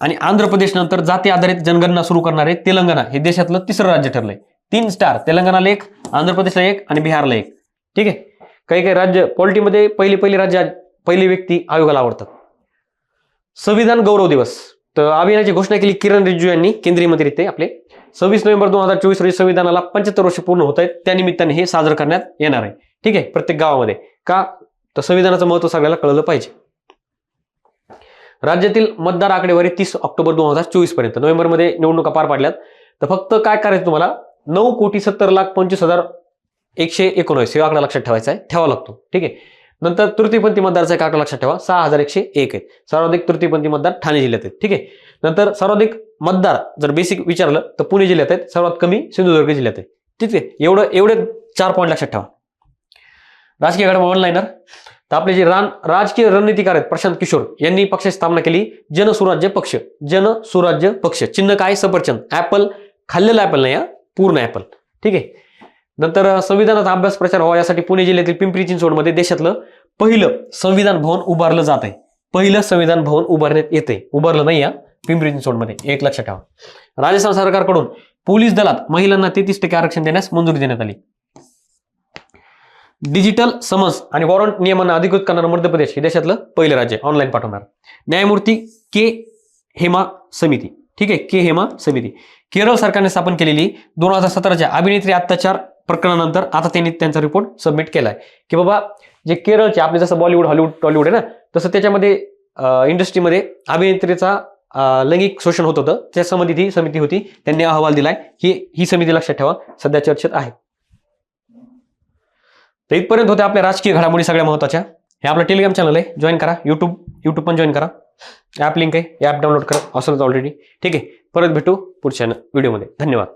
आणि आंध्र प्रदेश नंतर जाती आधारित जनगणना सुरू करणार आहे तेलंगणा हे देशातलं 3रं राज्य ठरलंय. 3 स्टार, तेलंगणाला 1, आंध्र प्रदेशला 1 आणि बिहारला 1. ठीक आहे. काही राज्य पॉलिटीमध्ये पहिली राज्य, पहिली व्यक्ती आयोगाला आवडतात. संविधान गौरव दिवस, तर अभियानाची घोषणा केली किरण रिजिजू यांनी, केंद्रीय मंत्री ते आपले. 26 नोव्हेंबर 2024 रोजी संविधानाला 75 वर्ष पूर्ण होत आहेत. त्यानिमित्ताने हे साजरं करण्यात येणार आहे. ठीक आहे. प्रत्येक गावामध्ये. का तर संविधानाचं महत्त्व सगळ्याला कळलं पाहिजे. राज्यातील मतदार आकडेवारी 30 ऑक्टोबर 2024 पर्यंत, नोव्हेंबरमध्ये निवडणुका पार पाडल्यात. तर फक्त काय करायचं तुम्हाला, 9,70,25,119 हे आकडा लक्षात ठेवायचा आहे, ठेवावा लागतो. ठीक आहे. नंतर तृतीयपंथी मतदाराचा एक आकडा लक्षात ठेवा, 6,101 आहे. सर्वाधिक तृतीयपंथी मतदार ठाणे जिल्ह्यात आहेत. ठीक आहे. नंतर सर्वाधिक मतदार जर बेसिक विचारलं तर पुणे जिल्ह्यात आहेत, सर्वात कमी सिंधुदुर्ग जिल्ह्यात आहे. ठीक आहे. एवढे 4 पॉईंट लक्षात ठेवा. राजकीय घडामोडी ऑनलाईनर, तर आपले जे राजकीय रणनीतिकार आहेत प्रशांत किशोर यांनी पक्षाची स्थापना केली, जनसुराज्य पक्ष. जनसुराज्य पक्ष, चिन्ह काय? सफरचंद. ऍपल, खाल्लेलं ऍपल नाही, पूर्ण ऍपल. ठीक आहे. नंतर संविधानाचा अभ्यास प्रचार व्हावा यासाठी पुणे जिल्ह्यातील पिंपरी चिंचवडमध्ये देशातलं पहिलं संविधान भवन उभारलं जात आहे. पहिलं संविधान भवन उभारण्यात येते, उभारलं नाही या पिंपरी चिंचवडमध्ये, एक लक्षात ठेवा. राजस्थान सरकारकडून पोलीस दलात महिलांना 33% आरक्षण देण्यास मंजुरी देण्यात आली. डिजिटल समन्स आणि वॉरंट नियमांना अधिकृत करणारं मध्य प्रदेश हे देशातलं पहिलं राज्य ऑनलाईन पाठवणार. न्यायमूर्ती के हेमा समिती. ठीक आहे. के हेमा समिती केरळ सरकारने स्थापन केलेली 2017च्या अभिनेत्री अत्याचार प्रकरणानंतर आता त्यांनी त्यांचा रिपोर्ट सबमिट केलाय की बाबा जे केरळचे आपले जसं बॉलिवूड हॉलिवूड टॉलिवूड आहे ना, तसं त्याच्यामध्ये इंडस्ट्रीमध्ये अभिनेत्रीचा लैंगिक शोषण होत होतं, त्या संबंधित ही समिती होती, त्यांनी अहवाल दिलाय. ही समिती लक्षात ठेवा, सध्या चर्चेत आहे. तर इथपर्यंत होत्या आपल्या राजकीय घडामोडी सगळ्या महत्त्वाच्या. हे आपलं टेलिग्राम चॅनल आहे, जॉईन करा. युट्यूब पण जॉईन करा. ॲप लिंक आहे, ॲप डाउनलोड करा, असंच ऑलरेडी. ठीक आहे. परत भेटू पुढच्या व्हिडिओमध्ये. धन्यवाद.